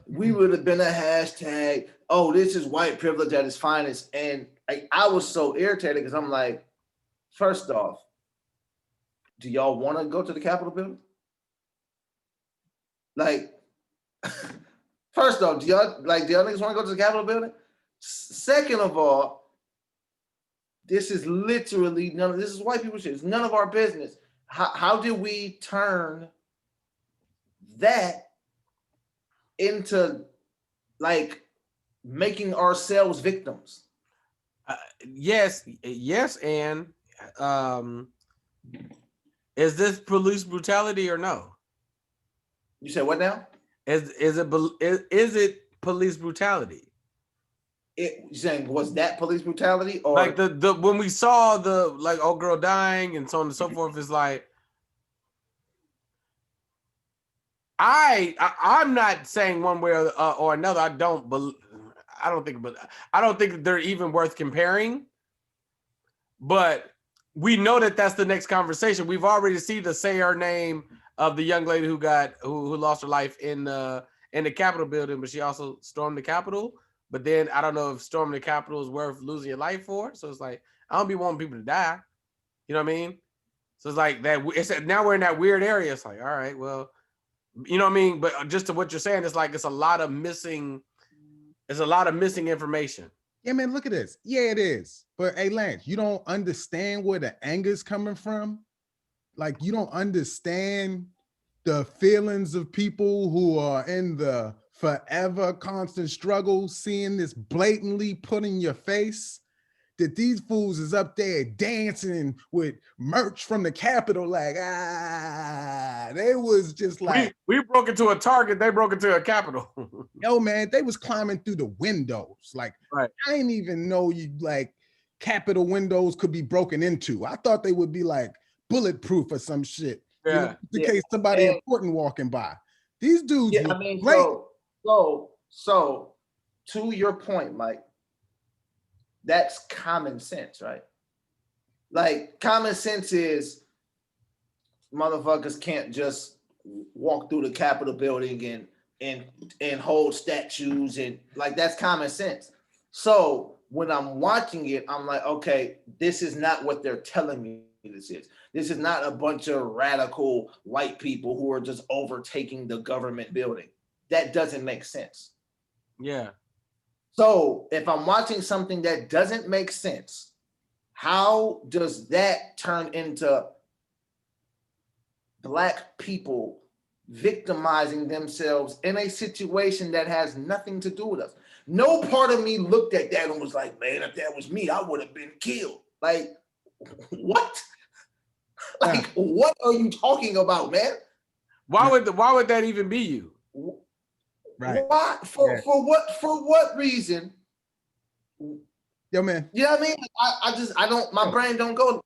We would have been a hashtag. Oh, this is white privilege at its finest. And I was so irritated because I'm like, first off, do y'all want to go to the Capitol building? Like, first off, do y'all niggas want to go to the Capitol building? Second of all, this is literally this is white people shit. It's none of our business. How did we turn that into like making ourselves victims? Yes, and is this police brutality or no? You said what now? Is it police brutality? You saying, was that police brutality, or like the when we saw the like old girl dying and so on and so forth? Is like I'm not saying one way or another. I don't think they're even worth comparing. But we know that that's the next conversation. We've already seen the say her name of the young lady who lost her life in in the Capitol building, but she also stormed the Capitol. But then I don't know if storming the Capitol is worth losing your life for. So it's like I don't be wanting people to die. You know what I mean? So it's like that. It's now we're in that weird area. It's like, all right, well, you know what I mean? But just to what you're saying, it's like it's a lot of missing. There's a lot of missing information. Yeah, man, look at this. Yeah, it is. But hey, Lance, you don't understand where the anger is coming from. Like, you don't understand the feelings of people who are in the forever constant struggle, seeing this blatantly put in your face. That these fools is up there dancing with merch from the Capitol, like, they was just like, we broke into a Target, they broke into a Capitol. yo, man, they was climbing through the windows. Like, right. I didn't even know you like Capitol windows could be broken into. I thought they would be like bulletproof or some shit. Yeah. You know, in case somebody important walking by. These dudes, yeah, I mean, great. So to your point, Mike, that's common sense, right? Like, common sense is motherfuckers can't just walk through the Capitol building and hold statues, and like, that's common sense. So when I'm watching it, I'm like, okay, this is not what they're telling me this is. This is not a bunch of radical white people who are just overtaking the government building. That doesn't make sense. Yeah. So if I'm watching something that doesn't make sense, how does that turn into Black people victimizing themselves in a situation that has nothing to do with us? No part of me looked at that and was like, man, if that was me, I would have been killed. Like, what? Like, what are you talking about, man? Why would that even be you? right? Why? For what reason? Yo, man. You know what I mean? I don't, my brain don't go like,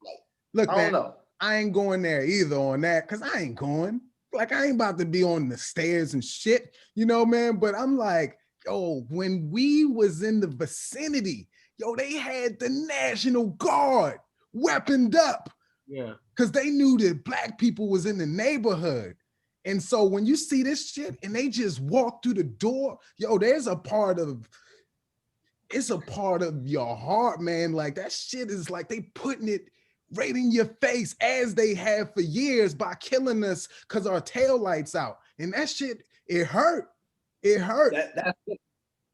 look, I man, don't know. I ain't going there either on that, because I ain't going. Like, I ain't about to be on the stairs and shit, you know, man. But I'm like, yo, when we was in the vicinity, yo, they had the National Guard weaponed up. Yeah. Because they knew that Black people was in the neighborhood. And so when you see this shit and they just walk through the door, yo, it's a part of your heart, man. Like, that shit is like they putting it right in your face, as they have for years, by killing us because our tail lights out. And that shit, it hurt. It hurt.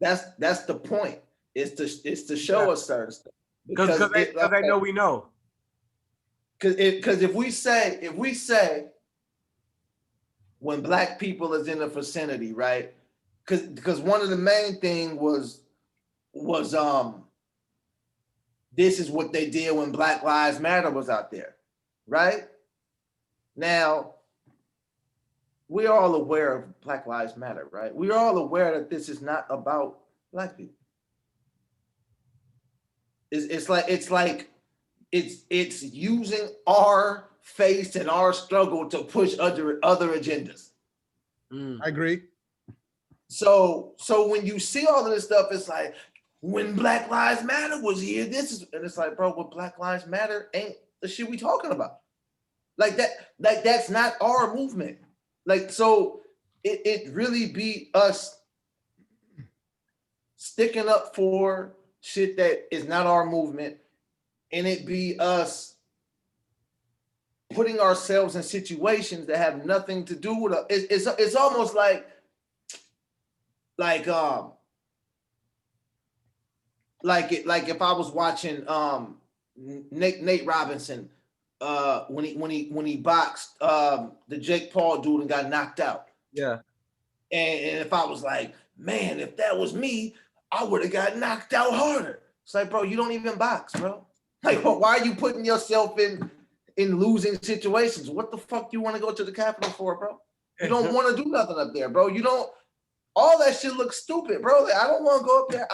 That's the point. It's to show us certain stuff. Because they know we know. Because if we say when Black people is in the vicinity, right? Because one of the main thing was this is what they did when Black Lives Matter was out there, right? Now, we're all aware of Black Lives Matter, right? We're all aware that this is not about Black people. It's using our face and our struggle to push other agendas. I agree. So when you see all of this stuff, it's like, when Black Lives Matter was here, and it's like, bro, what Black Lives Matter ain't the shit we talking about. Like that's not our movement. Like, so it really be us sticking up for shit that is not our movement, and it be us putting ourselves in situations that have nothing to do with us. It's almost like if I was watching Nate Robinson when he boxed the Jake Paul dude and got knocked out. Yeah. And if I was like, man, if that was me, I would have got knocked out harder. It's like, bro, you don't even box, bro. Like, why are you putting yourself in losing situations? What the fuck you want to go to the Capitol for, bro? You don't want to do nothing up there, bro. You don't. All that shit looks stupid, bro. Like, I don't want to go up there.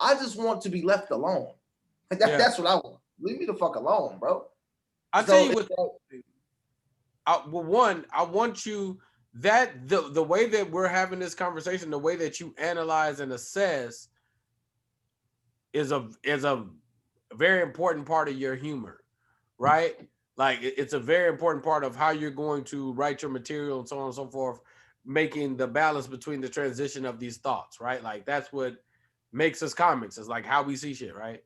I just want to be left alone. Like, that's what I want. Leave me the fuck alone, bro. I'll tell you what. I want you that the way that we're having this conversation, the way that you analyze and assess is a very important part of your humor, right? Like, it's a very important part of how you're going to write your material and so on and so forth. making the balance between the transition of these thoughts, right? Like that's what makes us comics. It's like how we see shit, right?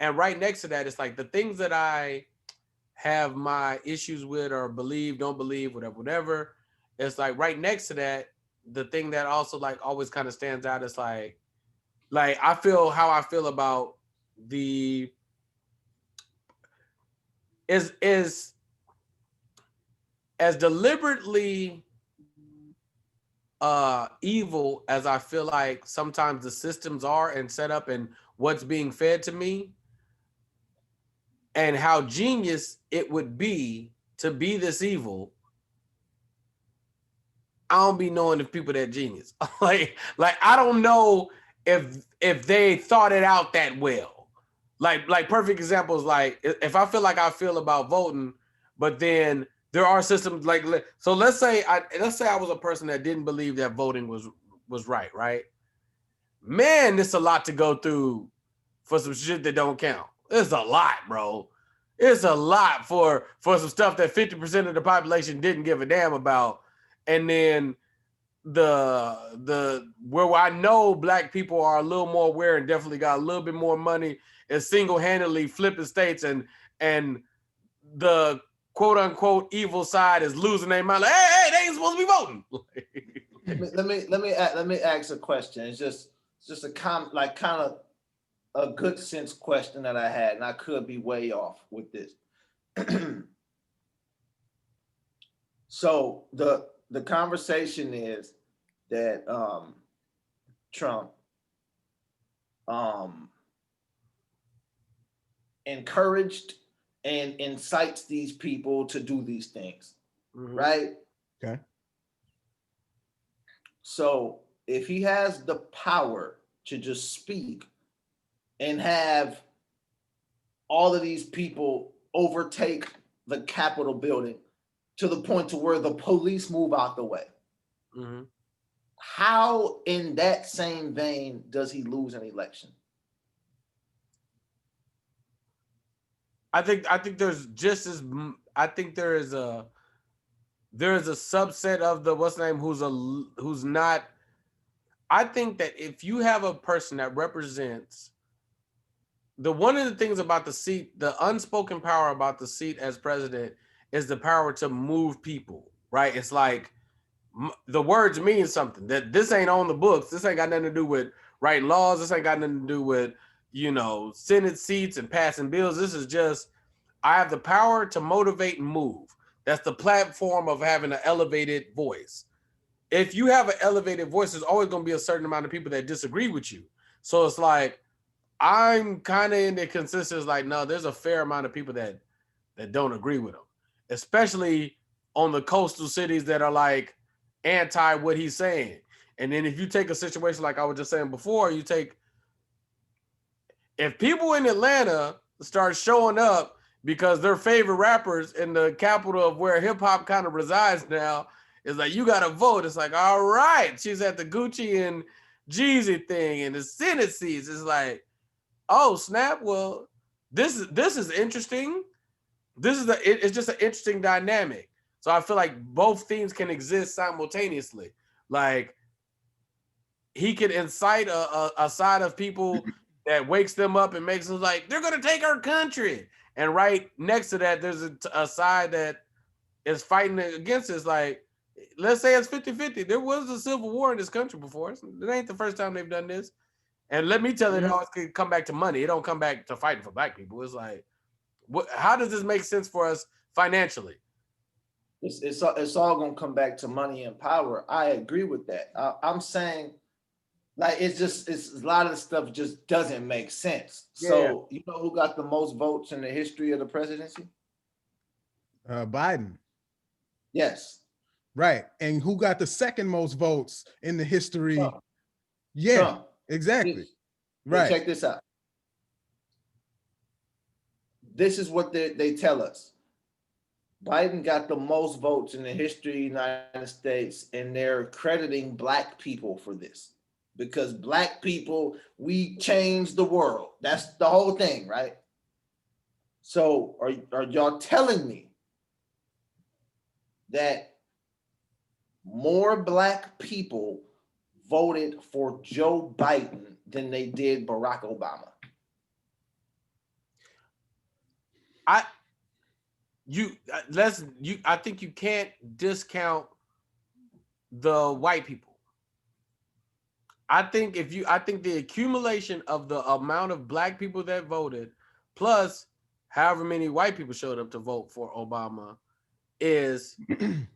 And right next to that, it's like the things that I have my issues with or believe, don't believe, whatever. It's like right next to that, the thing that also like always kind of stands out is like I feel how I feel about the is as deliberately evil as I feel like sometimes the systems are and set up and what's being fed to me, and how genius it would be to be this evil. I don't be knowing if people that genius. like I don't know if they thought it out that well. Like perfect example is like if I feel like I feel about voting, but then there are systems like so let's say I was a person that didn't believe that voting was right? Man, it's a lot to go through for some shit that don't count. It's a lot, bro. It's a lot for some stuff that 50% of the population didn't give a damn about. And then the where I know black people are a little more aware and definitely got a little bit more money is single-handedly flipping states and the quote unquote evil side is losing their mind. Like, hey, they ain't supposed to be voting. let me ask a question. It's just a kind of a good sense question that I had, and I could be way off with this. So the conversation is that Trump encouraged and incites these people to do these things, right? Okay. So if he has the power to just speak and have all of these people overtake the Capitol building to the point to where the police move out the way, how in that same vein does he lose an election? I think there's just as I think there is a subset of the what's the name who's not. I think that if you have a person that represents one of the things about the seat, the unspoken power about the seat as president is the power to move people, right? It's like the words mean something. That this ain't on the books. This ain't got nothing to do with writing laws. This ain't got nothing to do with, Senate seats and passing bills. This is just, I have the power to motivate and move. That's the platform of having an elevated voice. If you have an elevated voice, there's always going to be a certain amount of people that disagree with you. So it's like, I'm kind of in the consensus, like, no, there's a fair amount of people that don't agree with him, especially on the coastal cities that are like anti what he's saying. And then if you take a situation like I was just saying before, if people in Atlanta start showing up because their favorite rappers in the capital of where hip hop kind of resides now is like, you got to vote. It's like, all right, she's at the Gucci and Jeezy thing and the Senate seats. It's like, oh snap! Well, this is interesting. It's just an interesting dynamic. So I feel like both themes can exist simultaneously. Like he could incite a side of people that wakes them up and makes them like, they're going to take our country. And right next to that, there's a side that is fighting against it. It's like, let's say it's 50-50. There was a civil war in this country before. It ain't the first time they've done this. And let me tell you, it always could come back to money. It don't come back to fighting for black people. It's like, how does this make sense for us financially? It's all gonna come back to money and power. I agree with that. I'm saying, like, it's a lot of the stuff just doesn't make sense. Yeah. So you know who got the most votes in the history of the presidency? Biden. Yes. Right. And who got the second most votes in the history? Trump. Yeah. Trump. Exactly. Right. Check this out. This is what they tell us. Biden got the most votes in the history of the United States, and they're crediting black people for this. Because black people, we changed the world. That's the whole thing, right? So are y'all telling me that more black people voted for Joe Biden than they did Barack Obama. I think you can't discount the white people. I think the accumulation of the amount of black people that voted, plus however many white people showed up to vote for Obama, is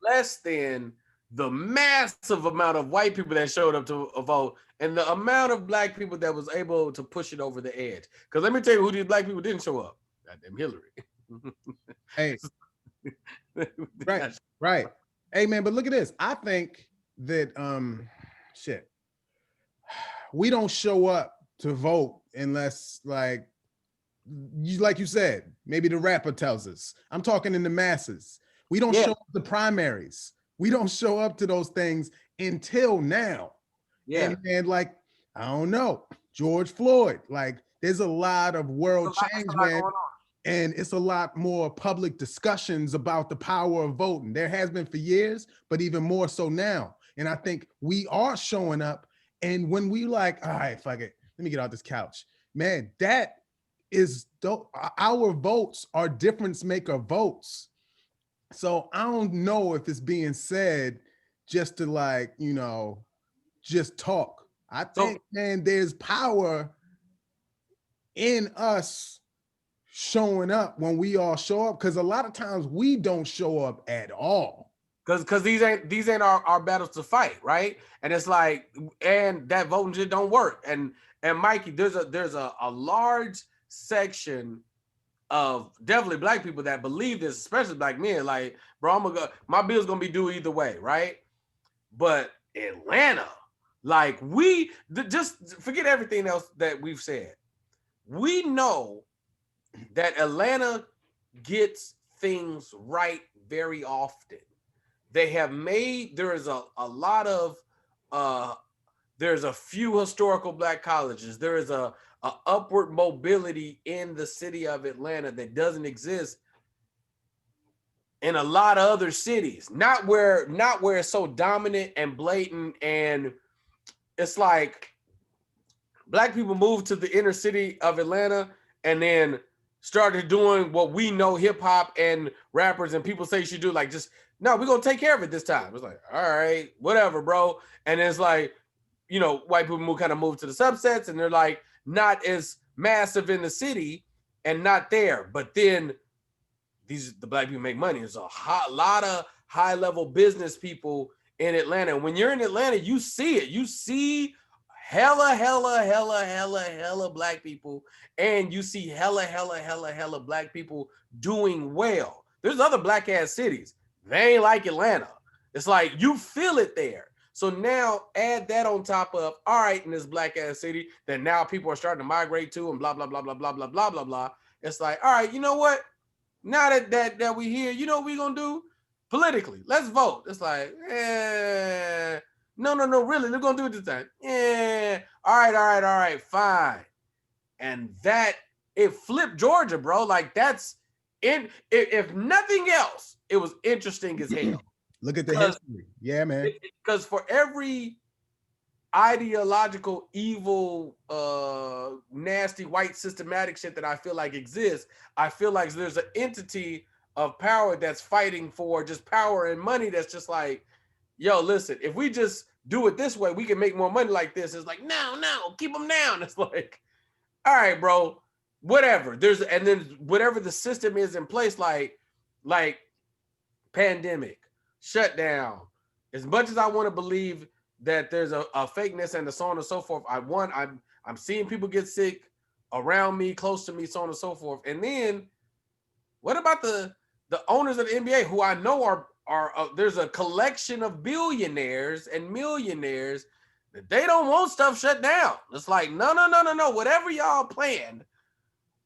less than the massive amount of white people that showed up to vote and the amount of black people that was able to push it over the edge. Because let me tell you who these black people didn't show up. Goddamn Hillary. Hey, right. Hey man, but look at this. I think that shit. We don't show up to vote unless like you said, maybe the rapper tells us. I'm talking in the masses. We don't show up to primaries. We don't show up to those things until now. Yeah. And like, I don't know, George Floyd, like there's a lot of world change, man. And it's a lot more public discussions about the power of voting. There has been for years, but even more so now. And I think we are showing up. And when we like, all right, fuck it, let me get off this couch. Man, that is, our votes are difference maker votes. So I don't know if it's being said just to like, you know, just talk. I think, man, there's power in us showing up when we all show up, because a lot of times we don't show up at all. Because these ain't our battles to fight, right? And it's like, and that voting just don't work. And Mikey, there's a large section of definitely black people that believe this, especially black men. Like, bro, my bill's gonna be due either way, right? But Atlanta, like just forget everything else that we've said. We know that Atlanta gets things right very often. They have made, there's a few historical black colleges. There is a upward mobility in the city of Atlanta that doesn't exist in a lot of other cities. Not where it's so dominant and blatant, and it's like black people moved to the inner city of Atlanta and then started doing what we know hip hop and rappers and people say you should do, like just, no, we're gonna take care of it this time. It's like, all right, whatever, bro. And it's like, you know, white people move to the subsets and they're like not as massive in the city and not there. But then the black people make money. There's a lot of high level business people in Atlanta. When you're in Atlanta, you see it. You see hella black people, and you see hella black people doing well. There's other black ass cities. They ain't like Atlanta. It's like you feel it there. So now add that on top of, all right, in this black ass city that now people are starting to migrate to and blah, blah, blah, blah, blah, blah, blah, blah, blah. It's like, all right, you know what? Now that we here, you know what we gonna do? Politically, let's vote. It's like, no, really, we're gonna do it this time. Yeah, all right, fine. And that, it flipped Georgia, bro. Like that's, if nothing else, it was interesting as hell. Look at the history. Yeah, man. Because for every ideological, evil, nasty, white, systematic shit that I feel like exists, I feel like there's an entity of power that's fighting for just power and money that's just like, yo, listen, if we just do it this way, we can make more money like this. It's like, no, keep them down. It's like, all right, bro, whatever. And then whatever the system is in place, like pandemic, shutdown. As much as I want to believe that there's a fakeness and so on and so forth, I'm seeing people get sick around me, close to me, so on and so forth. And then what about the owners of the NBA, who I know are there's a collection of billionaires and millionaires that they don't want stuff shut down. It's like, no. Whatever y'all planned,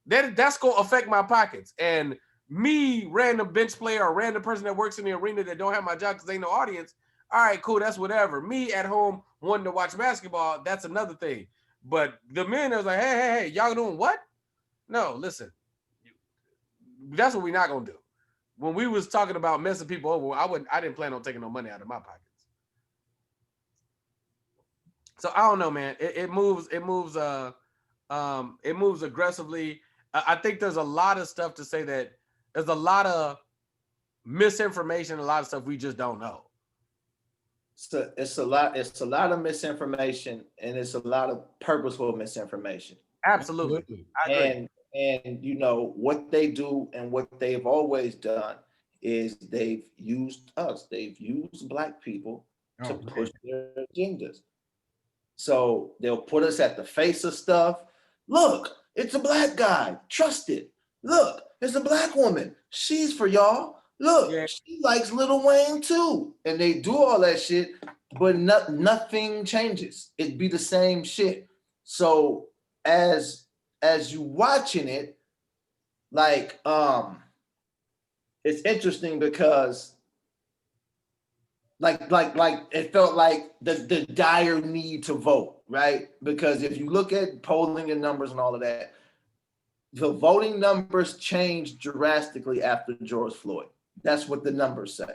that's going to affect my pockets. And me, random bench player or random person that works in the arena that don't have my job because they ain't no audience, all right, cool, that's whatever. Me at home wanting to watch basketball, that's another thing. But the men are like, hey, y'all doing what? No, listen, that's what we're not going to do. When we was talking about messing people over, I didn't plan on taking no money out of my pockets. So I don't know, man. It moves aggressively. I think there's a lot of stuff to say that there's a lot of misinformation, a lot of stuff we just don't know. So it's a lot of misinformation, and it's a lot of purposeful misinformation. Absolutely. I agree. And you know what they do and what they've always done is they've used us. They've used black people to push their agendas. So they'll put us at the face of stuff. Look, it's a black guy. Trust it. Look, it's a black woman. She's for y'all. Look, Yeah. she likes Lil Wayne too. And they do all that shit, but nothing changes. It'd be the same shit. So as you watching it, like it's interesting because like it felt like the dire need to vote, right? Because if you look at polling and numbers and all of that, the voting numbers changed drastically after George Floyd. That's what the numbers say.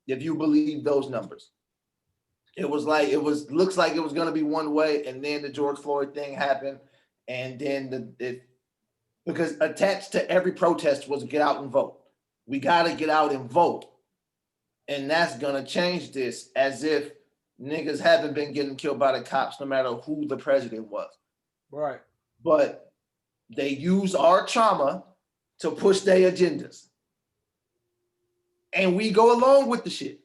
If you believe those numbers, looks like it was going to be one way, and then the George Floyd thing happened, and then because attached to every protest was get out and vote. We got to get out and vote. And that's gonna change this, as if niggas haven't been getting killed by the cops no matter who the president was. Right. But they use our trauma to push their agendas. And we go along with the shit.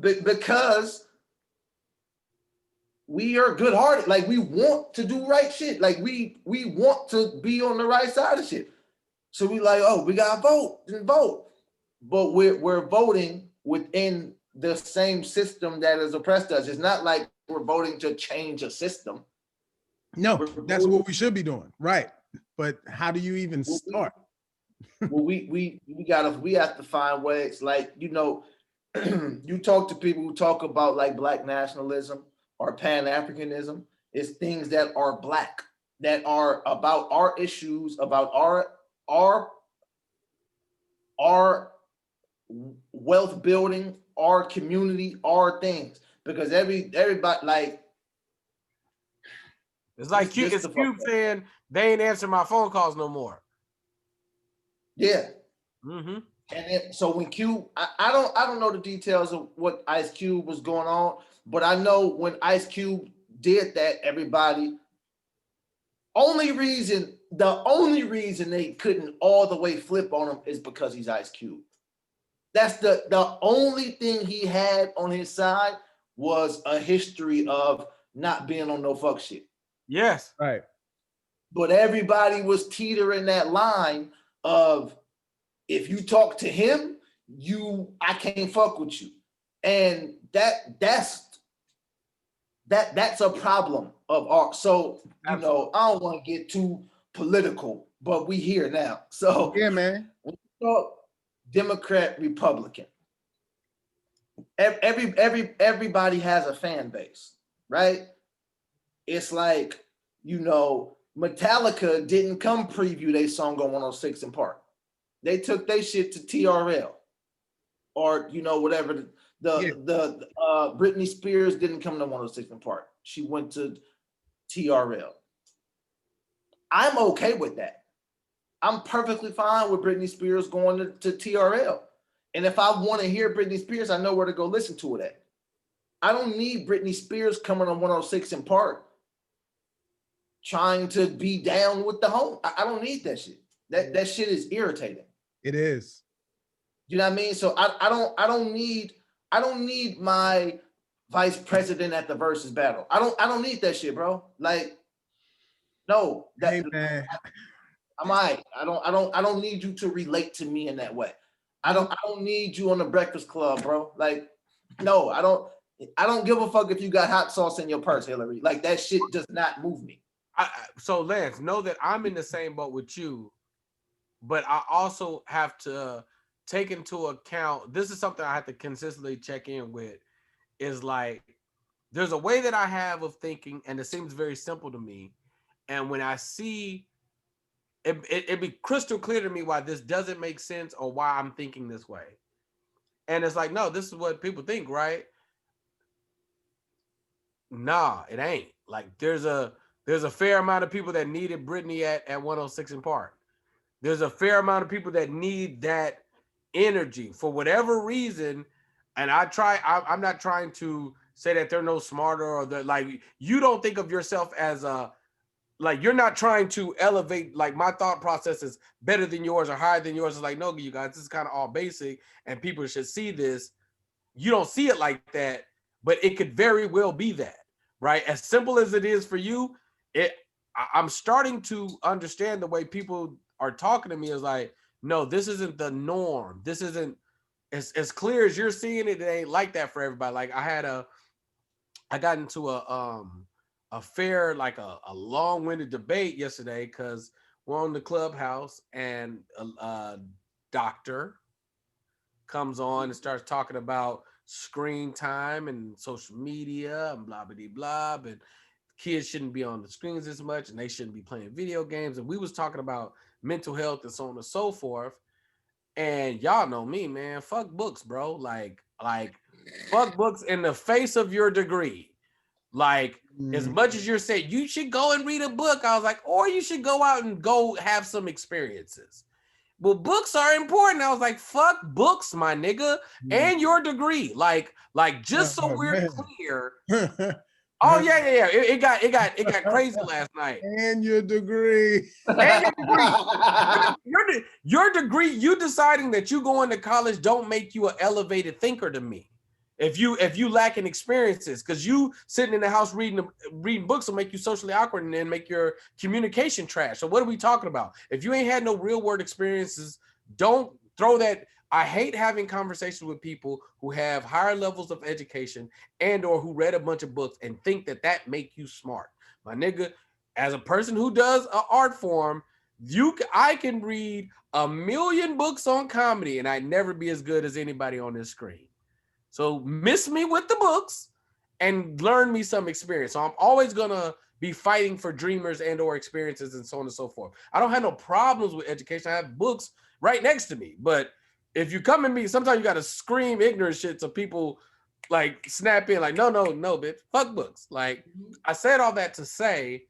Because we are good-hearted. Like, we want to do right shit. Like, we want to be on the right side of shit. So we like, oh, we gotta vote and vote. But we're voting within the same system that has oppressed us. It's not like we're voting to change a system. No, that's what we should be doing, right? But how do you even start? Well, we have to find ways. Like, you know, you talk to people who talk about like black nationalism or Pan-Africanism. It's things that are black, that are about our issues, about our wealth building, our community, our things. Because everybody like it's like Cube saying they ain't answering my phone calls no more. Yeah. Mm-hmm. And then, so when Cube, I don't know the details of what Ice Cube was going on, but I know when Ice Cube did that, everybody. The only reason they couldn't all the way flip on him is because he's Ice Cube. That's the only thing he had on his side was a history of not being on no fuck shit. Yes. Right. But everybody was teetering that line of, if you talk to him, I can't fuck with you. And that's a problem of art. So, you know, I don't want to get too political, but we here now. So yeah, man. When you talk Democrat, Republican, everybody has a fan base, right? It's like, you know, Metallica didn't come preview their song on 106 in Park. They took their shit to TRL, or, you know, whatever. The Britney Spears didn't come to 106 in Park. She went to TRL. I'm okay with that. I'm perfectly fine with Britney Spears going to TRL. And if I want to hear Britney Spears, I know where to go listen to it at. I don't need Britney Spears coming on 106 in Park trying to be down with the home. I don't need that shit. That shit is irritating. It is. You know what I mean? So I don't need my vice president at the versus battle. I don't need that shit, bro. Like, no. Hey, man. I'm all right. I don't need you to relate to me in that way. I don't need you on the Breakfast Club, bro. Like, no, I don't give a fuck if you got hot sauce in your purse, Hillary. Like, that shit does not move me. So Lance, know that I'm in the same boat with you, but I also have to take into account, this is something I have to consistently check in with, is like, there's a way that I have of thinking, and it seems very simple to me. And when I see it'd be crystal clear to me why this doesn't make sense or why I'm thinking this way. And it's like, no, this is what people think, right? Nah, it ain't. Like there's a fair amount of people that needed Brittany at 106 in Park. There's a fair amount of people that need that energy for whatever reason. And I'm not trying to say that they're no smarter or that like you don't think of yourself as a like you're not trying to elevate, like my thought process is better than yours or higher than yours. It's like, no, you guys, this is kind of all basic and people should see this. You don't see it like that, but it could very well be that, right? As simple as it is for you, I'm starting to understand the way people are talking to me is like, no, this isn't the norm. This isn't as clear as you're seeing it. It ain't like that for everybody. Like I got into a fair, like a long-winded debate yesterday because we're on the Clubhouse and a doctor comes on and starts talking about screen time and social media and blah blah blah, and kids shouldn't be on the screens as much and they shouldn't be playing video games. And we was talking about mental health and so on and so forth. And y'all know me, man. Fuck books, bro. Like fuck books in the face of your degree. Like as much as you're saying you should go and read a book, I was like, or you should go out and go have some experiences. Well, books are important. I was like, fuck books, my nigga, and your degree. Like just so we're clear. Oh yeah. It got crazy last night. And your degree. And your degree. Your degree, you deciding that you going to college don't make you an elevated thinker to me. If you lacking experiences, because you sitting in the house reading books will make you socially awkward and then make your communication trash. So what are we talking about? If you ain't had no real world experiences, don't throw that. I hate having conversations with people who have higher levels of education and or who read a bunch of books and think that make you smart. My nigga, as a person who does an art form, I can read 1,000,000 books on comedy and I'd never be as good as anybody on this screen. So miss me with the books and learn me some experience. So I'm always gonna be fighting for dreamers and or experiences and so on and so forth. I don't have no problems with education. I have books right next to me. But if you come at me, sometimes you gotta scream ignorant shit so people like snap in like, no, bitch, fuck books. Like I said all that to say,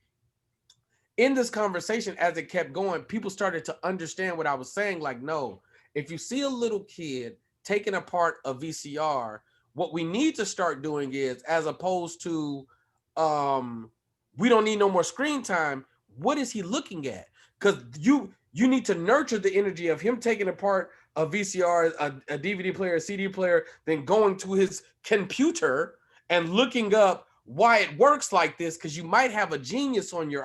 in this conversation, as it kept going, people started to understand what I was saying. Like, no, if you see a little kid taking apart a VCR, what we need to start doing is, as opposed to we don't need no more screen time, what is he looking at? Because you need to nurture the energy of him taking apart a VCR, a DVD player, a CD player, then going to his computer and looking up why it works like this, because you might have a genius on your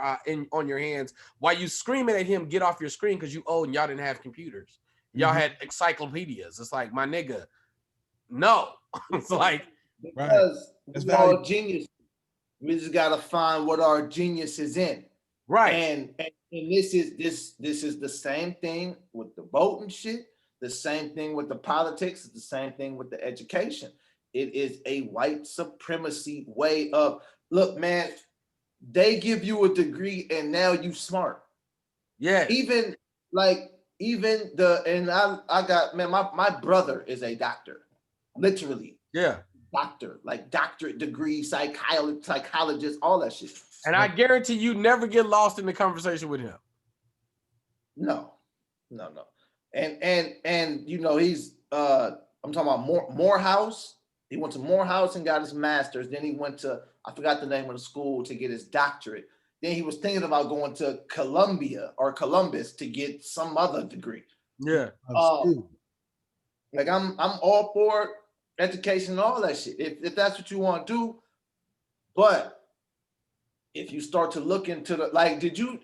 on your hands while you screaming at him, get off your screen because you old and y'all didn't have computers. Y'all had encyclopedias. It's like, my nigga, no. It's like, because we're all genius. We just gotta find what our genius is in. Right. And this is the same thing with the voting shit, the same thing with the politics, the same thing with the education. It is a white supremacy way of, look, man, they give you a degree and now you smart. Yeah. I got, man, my brother is a doctor, literally. Yeah. Doctor, like doctorate degree, psychologist, all that shit. And I guarantee you never get lost in the conversation with him. No. And you know, he's I'm talking about Morehouse. He went to Morehouse and got his master's. Then he went to, I forgot the name of the school, to get his doctorate. Then he was thinking about going to Columbia or Columbus to get some other degree. Yeah. Like I'm all for education and all that shit, if that's what you want to do. But if you start to look into the, like, did you,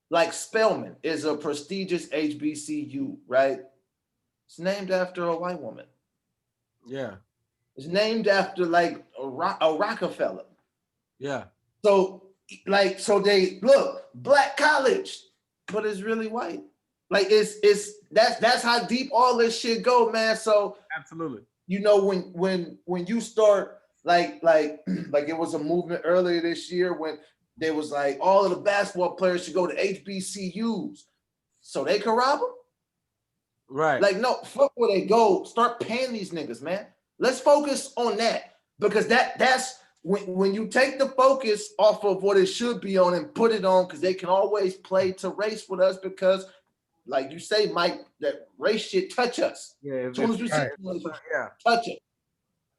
like, Spelman is a prestigious HBCU, right? It's named after a white woman. Yeah. It's named after like a Rockefeller. Yeah. So like, so they look black college, but it's really white. Like that's how deep all this shit go, man. So absolutely. You know, when you start like it was a movement earlier this year when they was like all of the basketball players should go to HBCUs so they can rob them. Right. Like, no, fuck where they go. Start paying these niggas, man. Let's focus on that, because that's when you take the focus off of what it should be on and put it on, because they can always play to race with us because, like you say, Mike, that race shit touch us. Yeah, As soon as we see yeah. touch it.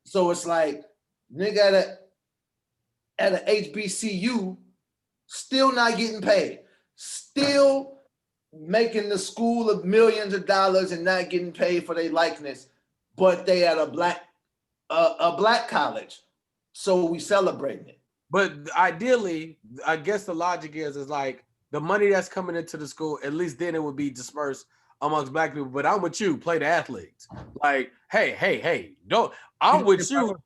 So it's like, nigga at a HBCU, still not getting paid, still making the school of millions of dollars and not getting paid for their likeness, but they at a black college, so we celebrating it. But ideally, I guess the logic is like the money that's coming into the school, at least then it would be dispersed amongst black people. But I'm with you, play the athletes. Like, hey, don't. I'm with you.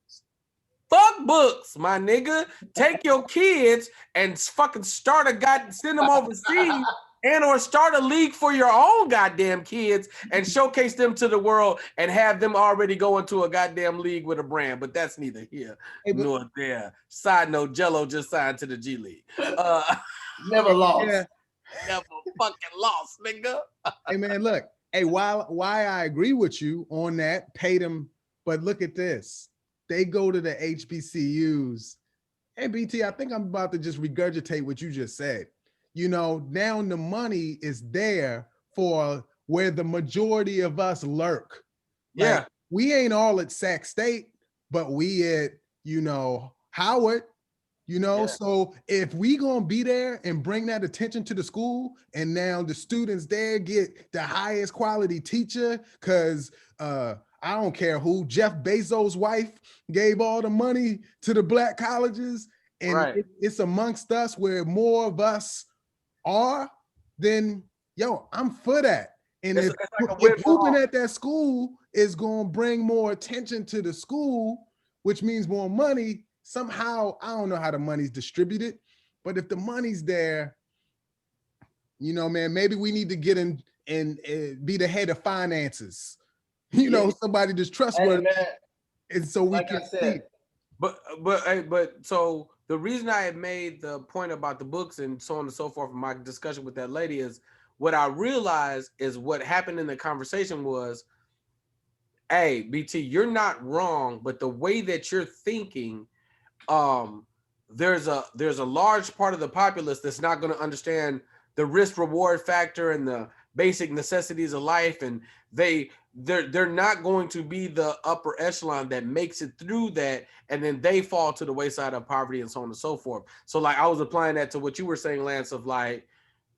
Fuck books, my nigga. Take your kids and fucking start send them overseas and or start a league for your own goddamn kids and showcase them to the world and have them already go into a goddamn league with a brand. But that's neither here nor there. Side note, Jello just signed to the G League. Never lost. Yeah. Never fucking lost, nigga. Hey man, look. Hey, why I agree with you on that, pay them, but look at this. They go to the HBCUs. Hey, BT, I think I'm about to just regurgitate what you just said. You know, now the money is there for where the majority of us lurk. Like, Yeah. We ain't all at Sac State, but we at, Howard, Yeah. So if we gonna be there and bring that attention to the school, and now the students there get the highest quality teacher, because I don't care who, Jeff Bezos' wife gave all the money to the black colleges, and Right. it's amongst us where more of us are, then I'm for that. And It's if like a win for hooping all. at that school is gonna bring more attention to the school, which means more money, somehow, I don't know how the money's distributed, but if the money's there, man, maybe we need to get in and be the head of finances. Somebody that's trustworthy, and so we Like can I said, see. But so the reason I had made the point about the books and so on and so forth in my discussion with that lady is what I realized is what happened in the conversation was, hey, BT, you're not wrong, but the way that you're thinking, there's a large part of the populace that's not going to understand the risk reward factor and the basic necessities of life, and they're not going to be the upper echelon that makes it through that, and then they fall to the wayside of poverty and so on and so forth. So like I was applying that to what you were saying, Lance, of like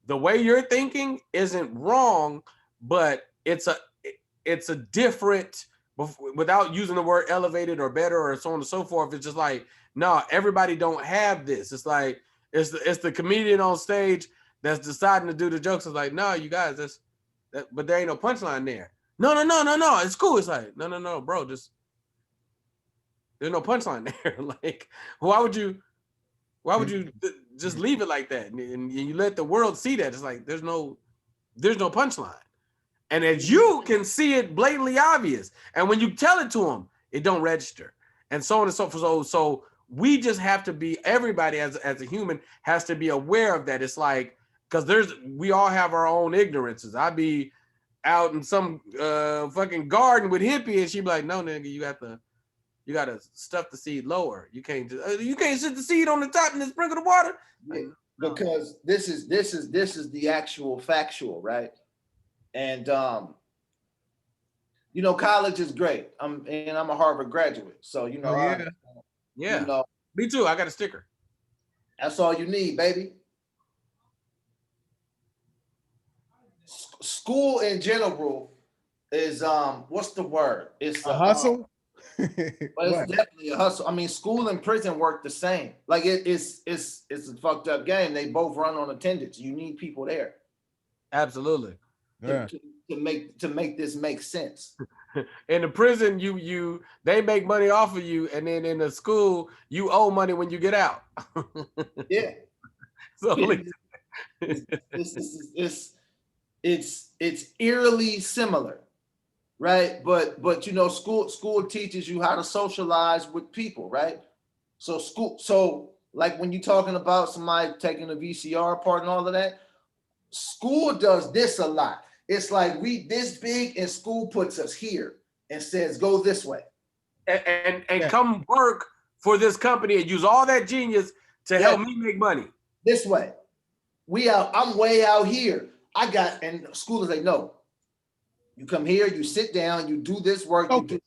the way you're thinking isn't wrong, but it's a different, without using the word elevated or better or so on and so forth. It's just like, no, everybody don't have this. It's like it's the comedian on stage that's deciding to do the jokes. It's like, no, you guys, but there ain't no punchline there. No, it's cool. It's like, no, bro, there's no punchline there. Like, why would you just leave it like that? And you let the world see that. It's like, there's no punchline. And as you can see it blatantly obvious. And when you tell it to them, it don't register. And so on and so forth. So we just have to be, everybody as a human has to be aware of that. It's like, because we all have our own ignorances. I'd be out in some fucking garden with hippie, and she'd be like, no, nigga, you gotta stuff the seed lower. You can't sit the seed on the top and then sprinkle the water. Like, because this is the actual factual, right? And college is great. I'm a Harvard graduate, so yeah. Me too. I got a sticker. That's all you need, baby. School in general is what's the word? It's a hustle. But it's definitely a hustle. I mean, school and prison work the same. Like it's a fucked up game. They both run on attendance. You need people there. Absolutely. Yeah. To make this make sense. In the prison, they make money off of you, and then in the school, you owe money when you get out. Yeah. So it's eerily similar, right? But school teaches you how to socialize with people, right? So like when you're talking about somebody taking the VCR part and all of that, school does this a lot. It's like we this big and school puts us here and says, go this way. And come work for this company and use all that genius to help me make money. This way. I'm way out here. And school is like, no. You come here, you sit down, you do this work, you do,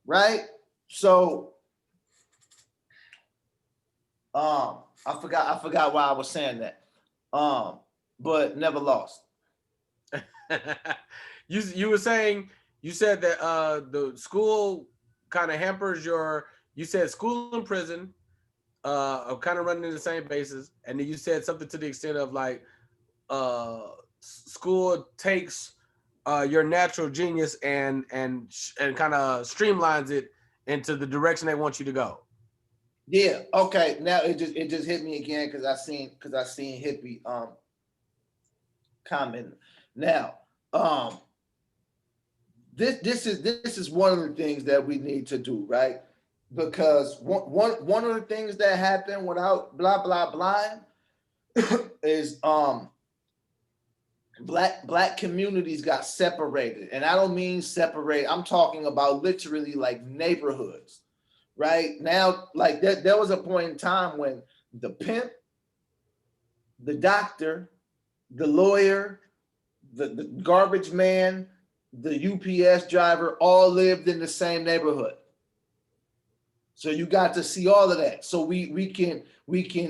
right? So I forgot why I was saying that. But never lost. You were saying, you said that the school kind of hampers you said school and prison are kind of running in the same basis, and then you said something to the extent of like school takes your natural genius and kind of streamlines it into the direction they want you to go. Yeah. Okay. Now it just hit me again because I seen Hippie comment. Now this is one of the things that we need to do, right? Because one of the things that happened without blah blah blah is black communities got separated, and I don't mean separate. I'm talking about literally like neighborhoods, right? Now, like there was a point in time when the pimp, the doctor, the lawyer, the garbage man, the UPS driver all lived in the same neighborhood. So you got to see all of that. So we can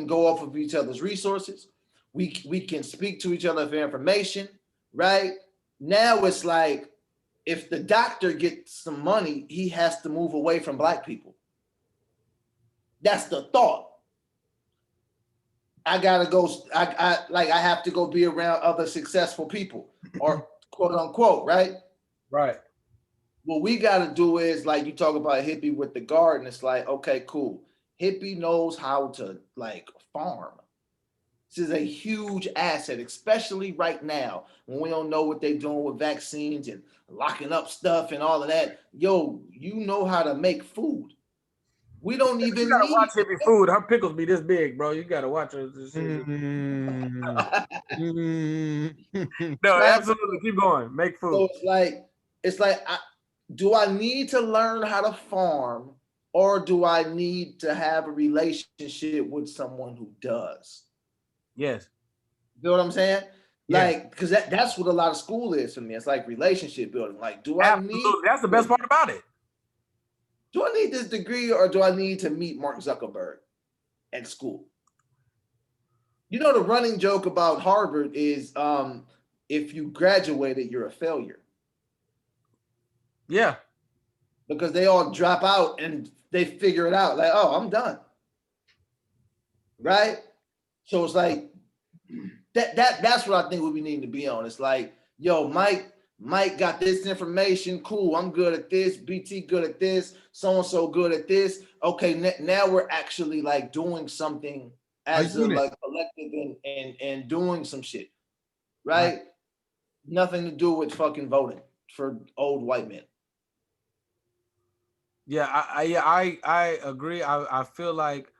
go off of each other's resources. We can speak to each other for information, right? Now it's like if the doctor gets some money, he has to move away from black people. That's the thought. I gotta go. I have to go be around other successful people, or quote unquote, right? Right. What we got to do is like you talk about Hippie with the garden. It's like, okay, cool. Hippie knows how to like farm. This is a huge asset, especially right now when we don't know what they're doing with vaccines and locking up stuff and all of that. Yo, you know how to make food. We don't even you gotta watch Hippie food. Her pickles be this big, bro. You gotta watch her. No, absolutely. Keep going. Make food. So it's like, do I need to learn how to farm, or do I need to have a relationship with someone who does? Yes. You know what I'm saying? Yeah. Like, because that's what a lot of school is for me. It's like relationship building. Like, That's the best part about it. Do I need this degree, or do I need to meet Mark Zuckerberg at school? You know, the running joke about Harvard is if you graduated, you're a failure. Yeah. Because they all drop out and they figure it out. Like, oh, I'm done. Right? So it's like that's what I think we need to be on. It's like, yo, Mike got this information. Cool. I'm good at this. BT good at this. So-and-so good at this. Okay. Now we're actually like doing something as a like collective and doing some shit. Right? Nothing to do with fucking voting for old white men. Yeah, I agree. I feel like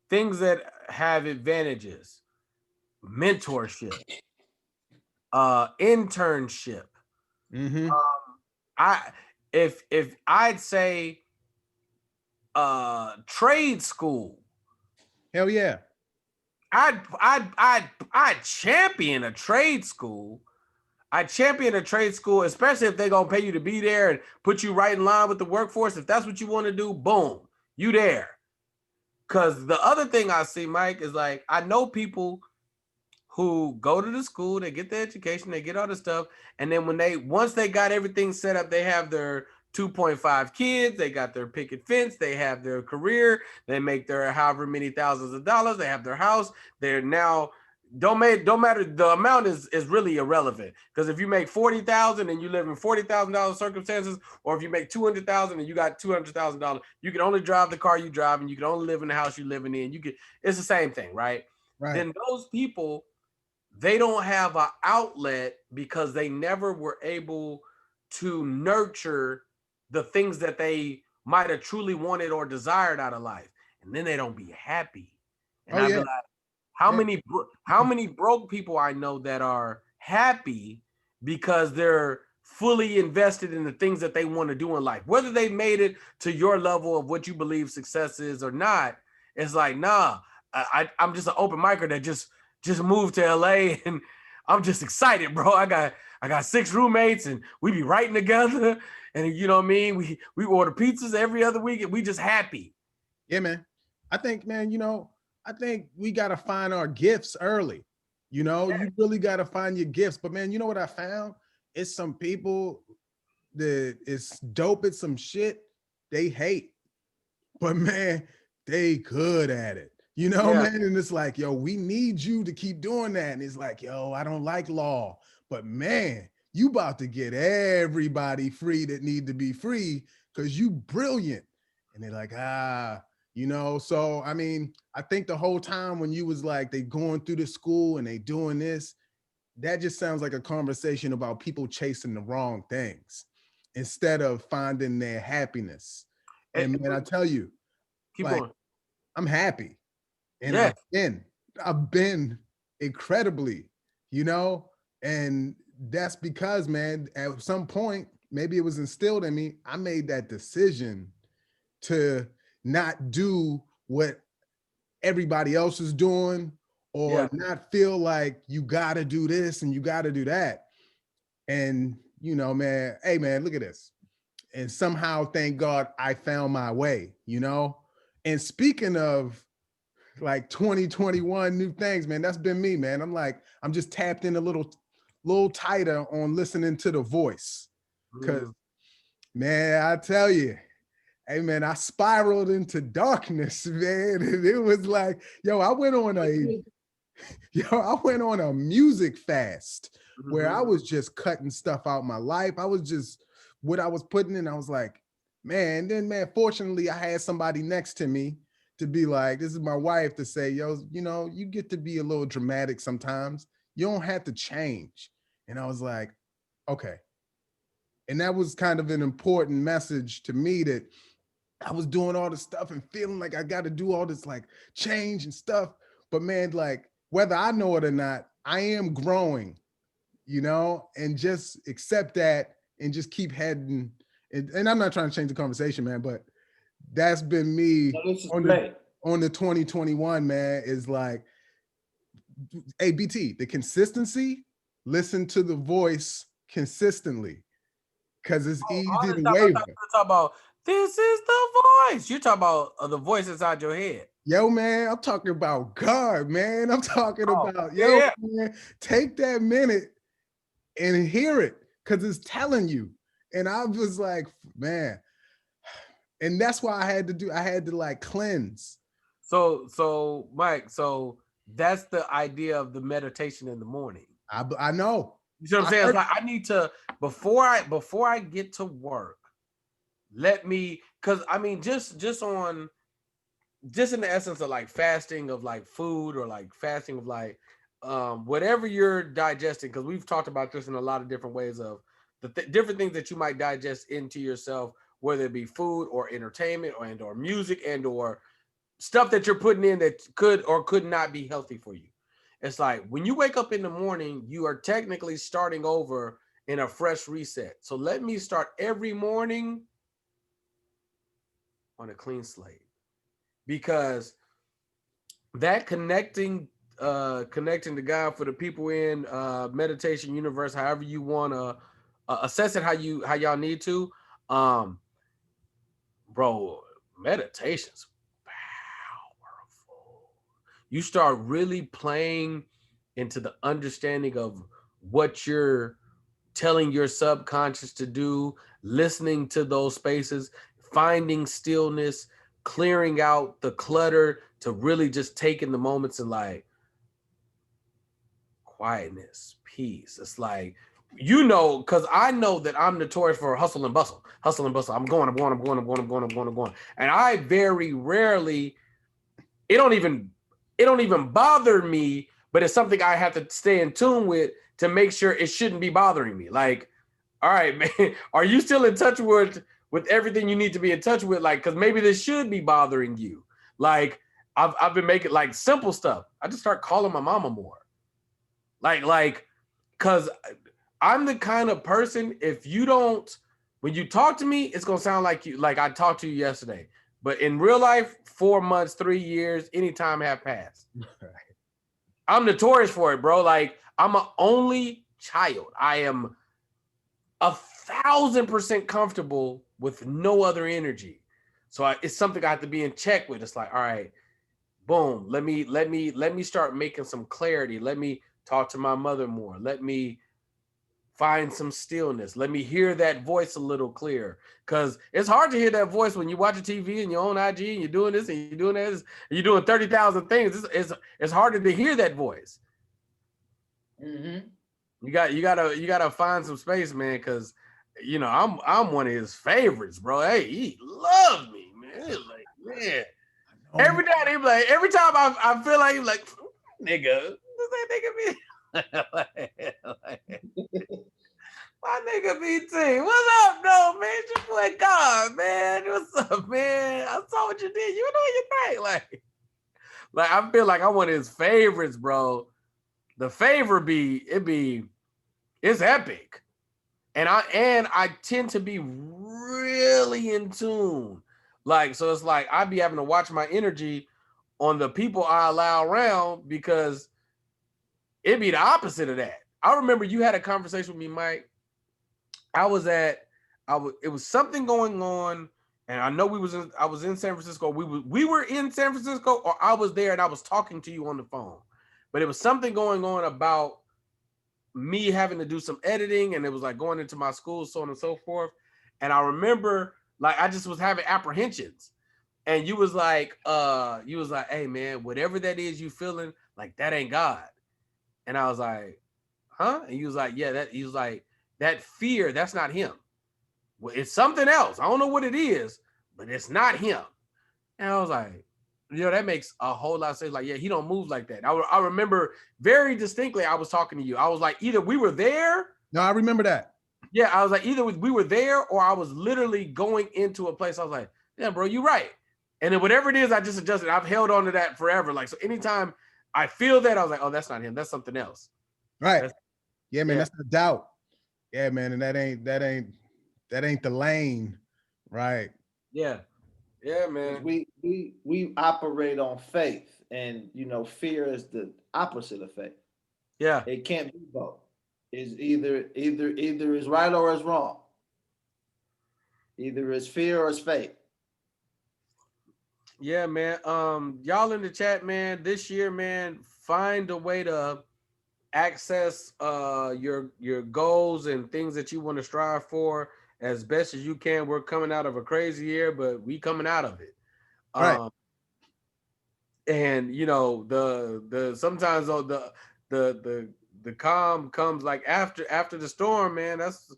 things that have advantages, mentorship, internship. Mm-hmm. If I'd say trade school. Hell yeah. I'd champion a trade school. I champion a trade school, especially if they're gonna pay you to be there and put you right in line with the workforce. If that's what you want to do, boom, you there. Because the other thing I see, Mike, is like I know people who go to the school, they get the education, they get all the stuff, and then once they got everything set up, they have their 2.5 kids, they got their picket fence, they have their career, they make their however many thousands of dollars, they have their house, they're now. Don't matter. The amount is really irrelevant, because if you make $40,000 and you live in $40,000 circumstances, or if you make $200,000 and you got $200,000, you can only drive the car you drive and you can only live in the house you're living in. It's the same thing, right? Then those people, they don't have an outlet because they never were able to nurture the things that they might have truly wanted or desired out of life, and then they don't be happy. And I'd be like, how many broke people I know that are happy because their fully invested in the things that they want to do in life, whether they made it to your level of what you believe success is or not. It's like, nah, I'm just an open micer that just moved to LA, and I'm just excited, bro. I got 6 roommates, and we be writing together, and you know what I mean. We order pizzas every other week, and we just happy. Yeah, man. I think, man, I think we gotta find our gifts early. You really gotta find your gifts. But man, you know what I found? It's some people that is dope at some shit they hate, but man, they good at it. Man. And it's like, yo, we need you to keep doing that. And it's like, yo, I don't like law, but man, you about to get everybody free that need to be free because you brilliant. And they're like, so I mean, I think the whole time when you was like, they going through the school and they doing this, that just sounds like a conversation about people chasing the wrong things instead of finding their happiness. And man, I tell you, keep going. I'm happy. And yeah. I've been incredibly, and that's because, man, at some point, maybe it was instilled in me, I made that decision to not do what everybody else is doing, or not feel like you gotta do this and you gotta do that. And, man, hey, man, look at this. And somehow, thank God, I found my way, And speaking of like 2021 new things, man, that's been me, man. I'm just tapped in a little tighter on listening to the voice. Cause man, I tell you, hey man, I spiraled into darkness, man. And it was like, I went on a music fast where I was just cutting stuff out my life. I was just what I was putting in. I was like, man, then man, fortunately I had somebody next to me to be like, this is my wife, to say, yo, you get to be a little dramatic sometimes. You don't have to change. And I was like, okay. And that was kind of an important message to me, that I was doing all this stuff and feeling like I got to do all this like change and stuff. But man, like whether I know it or not, I am growing, and just accept that and just keep heading. And I'm not trying to change the conversation, man, but that's been me on the 2021, man, is like, hey, BT, the consistency, listen to the voice consistently, because it's easy to waver. Talk about, this is the voice. You're talking about the voice inside your head. Yo, man, I'm talking about God, man. I'm talking about, man, take that minute and hear it, because it's telling you. And I was like, man, and that's why I had to like cleanse. So Mike, so that's the idea of the meditation in the morning. I know. You see what I'm saying? It's like I need to, before I get to work, let me, because I mean, just in the essence of like fasting of like food, or like fasting of like whatever you're digesting, because we've talked about this in a lot of different ways of the different things that you might digest into yourself, whether it be food or entertainment or music or stuff that you're putting in that could or could not be healthy for you. It's like when you wake up in the morning, you are technically starting over in a fresh reset. So let me start every morning on a clean slate, because that connecting to God, for the people in meditation universe, however you want to assess it, how y'all need to, bro, meditation's powerful. You start really playing into the understanding of what you're telling your subconscious to do, listening to those spaces, finding stillness, clearing out the clutter, to really just taking the moments and like quietness, peace. It's like, because I know that I'm notorious for hustle and bustle. I'm going. And I very rarely, it don't even bother me, but it's something I have to stay in tune with to make sure it shouldn't be bothering me. Like, all right, man, are you still in touch with everything you need to be in touch with? Like, because maybe this should be bothering you. Like, I've been making like simple stuff. I just start calling my mama more. Like, because I'm the kind of person, if you don't, when you talk to me, it's gonna sound like I talked to you yesterday. But in real life, 4 months, 3 years, any time have passed. I'm notorious for it, bro. Like, I'm an only child. I am 1,000% comfortable with no other energy. So it's something I have to be in check with. It's like, all right, boom, let me start making some clarity. Let me talk to my mother more. Let me find some stillness. Let me hear that voice a little clearer. Because it's hard to hear that voice when you watch a TV and you're on IG and you're doing this and you're doing that, and you're doing 30,000 things. It's harder to hear that voice. Mm-hmm. You gotta find some space, man, because I'm one of his favorites, bro. Hey, he loves me, man. Like, man. Every time I feel like he's like, nigga, this nigga be my nigga BT. What's up, though, man? It's your boy God, man. What's up, man? I saw what you did. You doing your thing. Like I feel like I'm one of his favorites, bro. The favor it's epic. And I tend to be really in tune. Like, so it's like I be having to watch my energy on the people I allow around because it'd be the opposite of that. I remember you had a conversation with me, Mike. It was something going on, and I know I was in San Francisco. We were in San Francisco, or I was there and I was talking to you on the phone. But it was something going on about me having to do some editing, and it was like going into my school, so on and so forth. And I remember like I just was having apprehensions. And you was like, hey man, whatever that is you feeling, like that ain't God. And I was like, huh? And he was like, yeah, he was like, that fear, that's not him. Well, it's something else. I don't know what it is, but it's not him. And I was like, that makes a whole lot of sense. Like, yeah, he don't move like that. I remember very distinctly I was talking to you. I was like, either we were there. No, I remember that. Yeah, I was like, either we were there or I was literally going into a place. I was like, yeah, bro, you're right. And then whatever it is, I just adjusted. I've held on to that forever. Like, so anytime I feel that, I was like, oh, that's not him. That's something else. Right. Yeah, man, that's the doubt. Yeah, man, and that ain't the lane. Right. Yeah. Yeah, man. We operate on faith, and fear is the opposite of faith. Yeah. It can't be both. It's either is right or is wrong. Either it's fear or it's faith. Yeah, man. Y'all in the chat, man, this year, man, find a way to access your goals and things that you want to strive for as best as you can. We're coming out of a crazy year, but we coming out of it. Right. And the sometimes the calm comes like after the storm, man. That's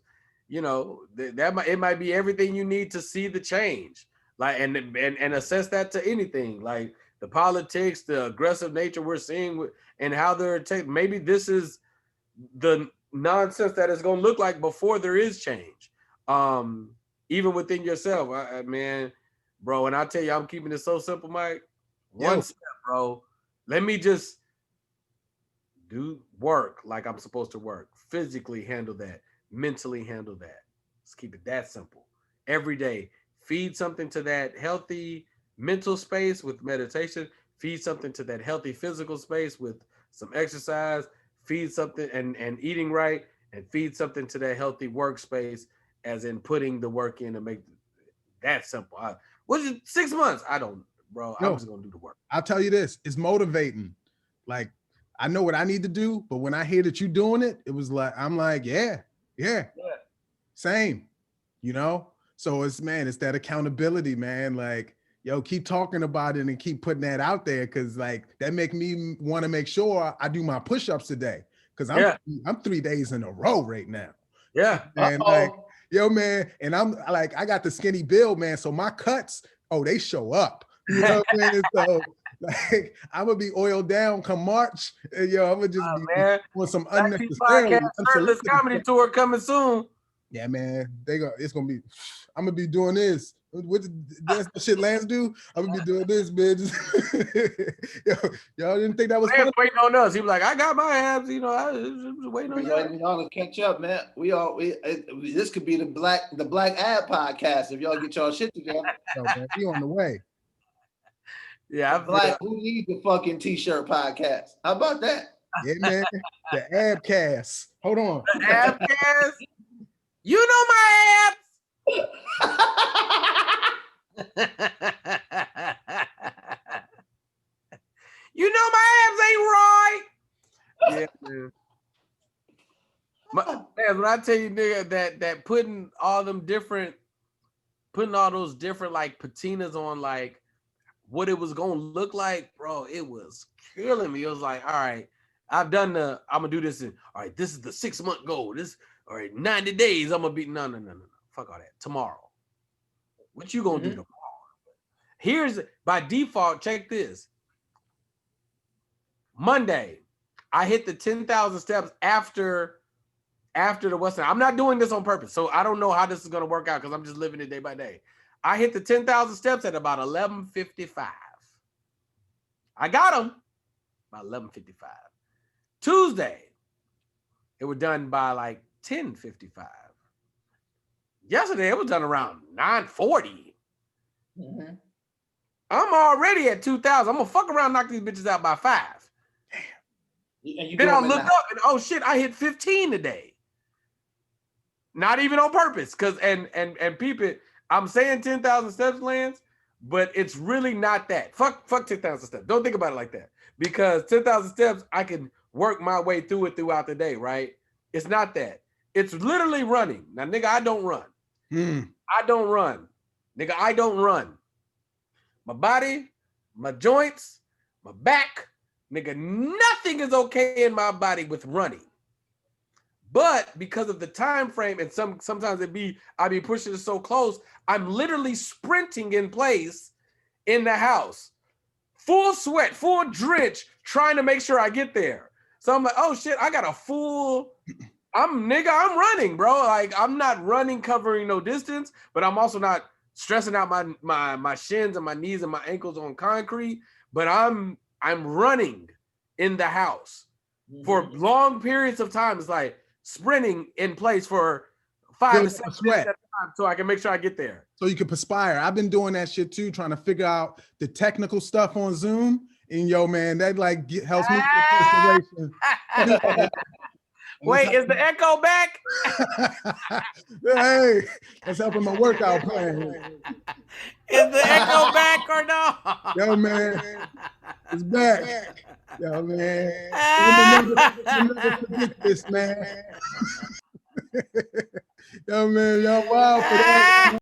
it might be everything you need to see the change. Like and assess that to anything, like the politics, the aggressive nature we're seeing and how they're taking. Maybe this is the nonsense that it's going to look like before there is change. Even within yourself, man, bro. And I tell you, I'm keeping it so simple, Mike. One step, bro. Let me just do work like I'm supposed to work. Physically handle that. Mentally handle that. Let's keep it that simple. Every day. Feed something to that healthy mental space with meditation. Feed something to that healthy physical space with some exercise. Feed something and eating right, and feed something to that healthy workspace, as in putting the work in to make that simple. Was it 6 months? I don't, bro. I'm just gonna do the work. I'll tell you this: it's motivating. Like I know what I need to do, but when I hear that you doing it, it was like I'm like, yeah, same, So it's that accountability, man. Like, yo, keep talking about it and keep putting that out there, because like that make me want to make sure I do my push-ups today, because I'm 3 days in a row right now. Yeah, and like, yo, man, and I'm like, I got the skinny build, man. So my cuts, they show up. You know what I'm saying? So like, I'm gonna be oiled down come March, and I'm gonna just be on some unnecessary Shirtless comedy tour coming soon. Yeah, man. It's gonna be. I'm gonna be doing this. That's the shit Lance do. I'm gonna be doing this, man. Y'all didn't think that was Lance funny? waiting on us. He was like, I got my abs. You know, I was waiting on We you. waiting y'all to catch up, man. This could be the black ab podcast if y'all get y'all shit together. No, man, we on the way. Yeah, Who needs the fucking t-shirt podcast? How about that? Yeah, man. The Abcast. Hold on. the abcast. You know my abs. You know my abs ain't right. Yeah, man. Man, when I tell you, nigga, that putting all those different like patinas on like what it was gonna look like, bro, it was killing me. It was like, all right, I'm gonna do this in, all right, this is the 6-month goal. All right, 90 days, I'm gonna be no. Fuck all that. Tomorrow. What you gonna do tomorrow? Here's by default, check this. Monday, I hit the 10,000 steps after the Western. I'm not doing this on purpose, so I don't know how this is gonna work out because I'm just living it day by day. I hit the 10,000 steps at about 11:55. I got them by 11:55. Tuesday, it was done by like 10:55. Yesterday, it was done around 9:40. Mm-hmm. I'm already at 2,000. I'm gonna fuck around and knock these bitches out by 5. And Then I'll look up and oh shit, I hit 15 today. Not even on purpose, cause and peep it. I'm saying 10,000 steps, Lance, but it's really not that. Fuck 10,000 steps. Don't think about it like that. Because 10,000 steps, I can work my way through it throughout the day, right? It's not that. It's literally running. Now, nigga, I don't run. I don't run. Nigga, I don't run. My body, my joints, my back, nigga, nothing is okay in my body with running. But because of the time frame, and sometimes I be pushing it so close, I'm literally sprinting in place in the house, full sweat, full drench, trying to make sure I get there. So I'm like, oh shit, I got a full. I'm running, bro. Like I'm not running covering no distance, but I'm also not stressing out my shins and my knees and my ankles on concrete. But I'm running in the house for long periods of time. It's like sprinting in place for 5 to 7 minutes at a time so I can make sure I get there. So you can perspire. I've been doing that shit too, trying to figure out the technical stuff on Zoom. And yo, man, that like helps me with perspiration. Wait, is the echo back? Hey, that's helping my workout plan. Is the echo back or no? Yo, man, it's back. Yo, man, never forget this, man. Yo, man, y'all wild for that.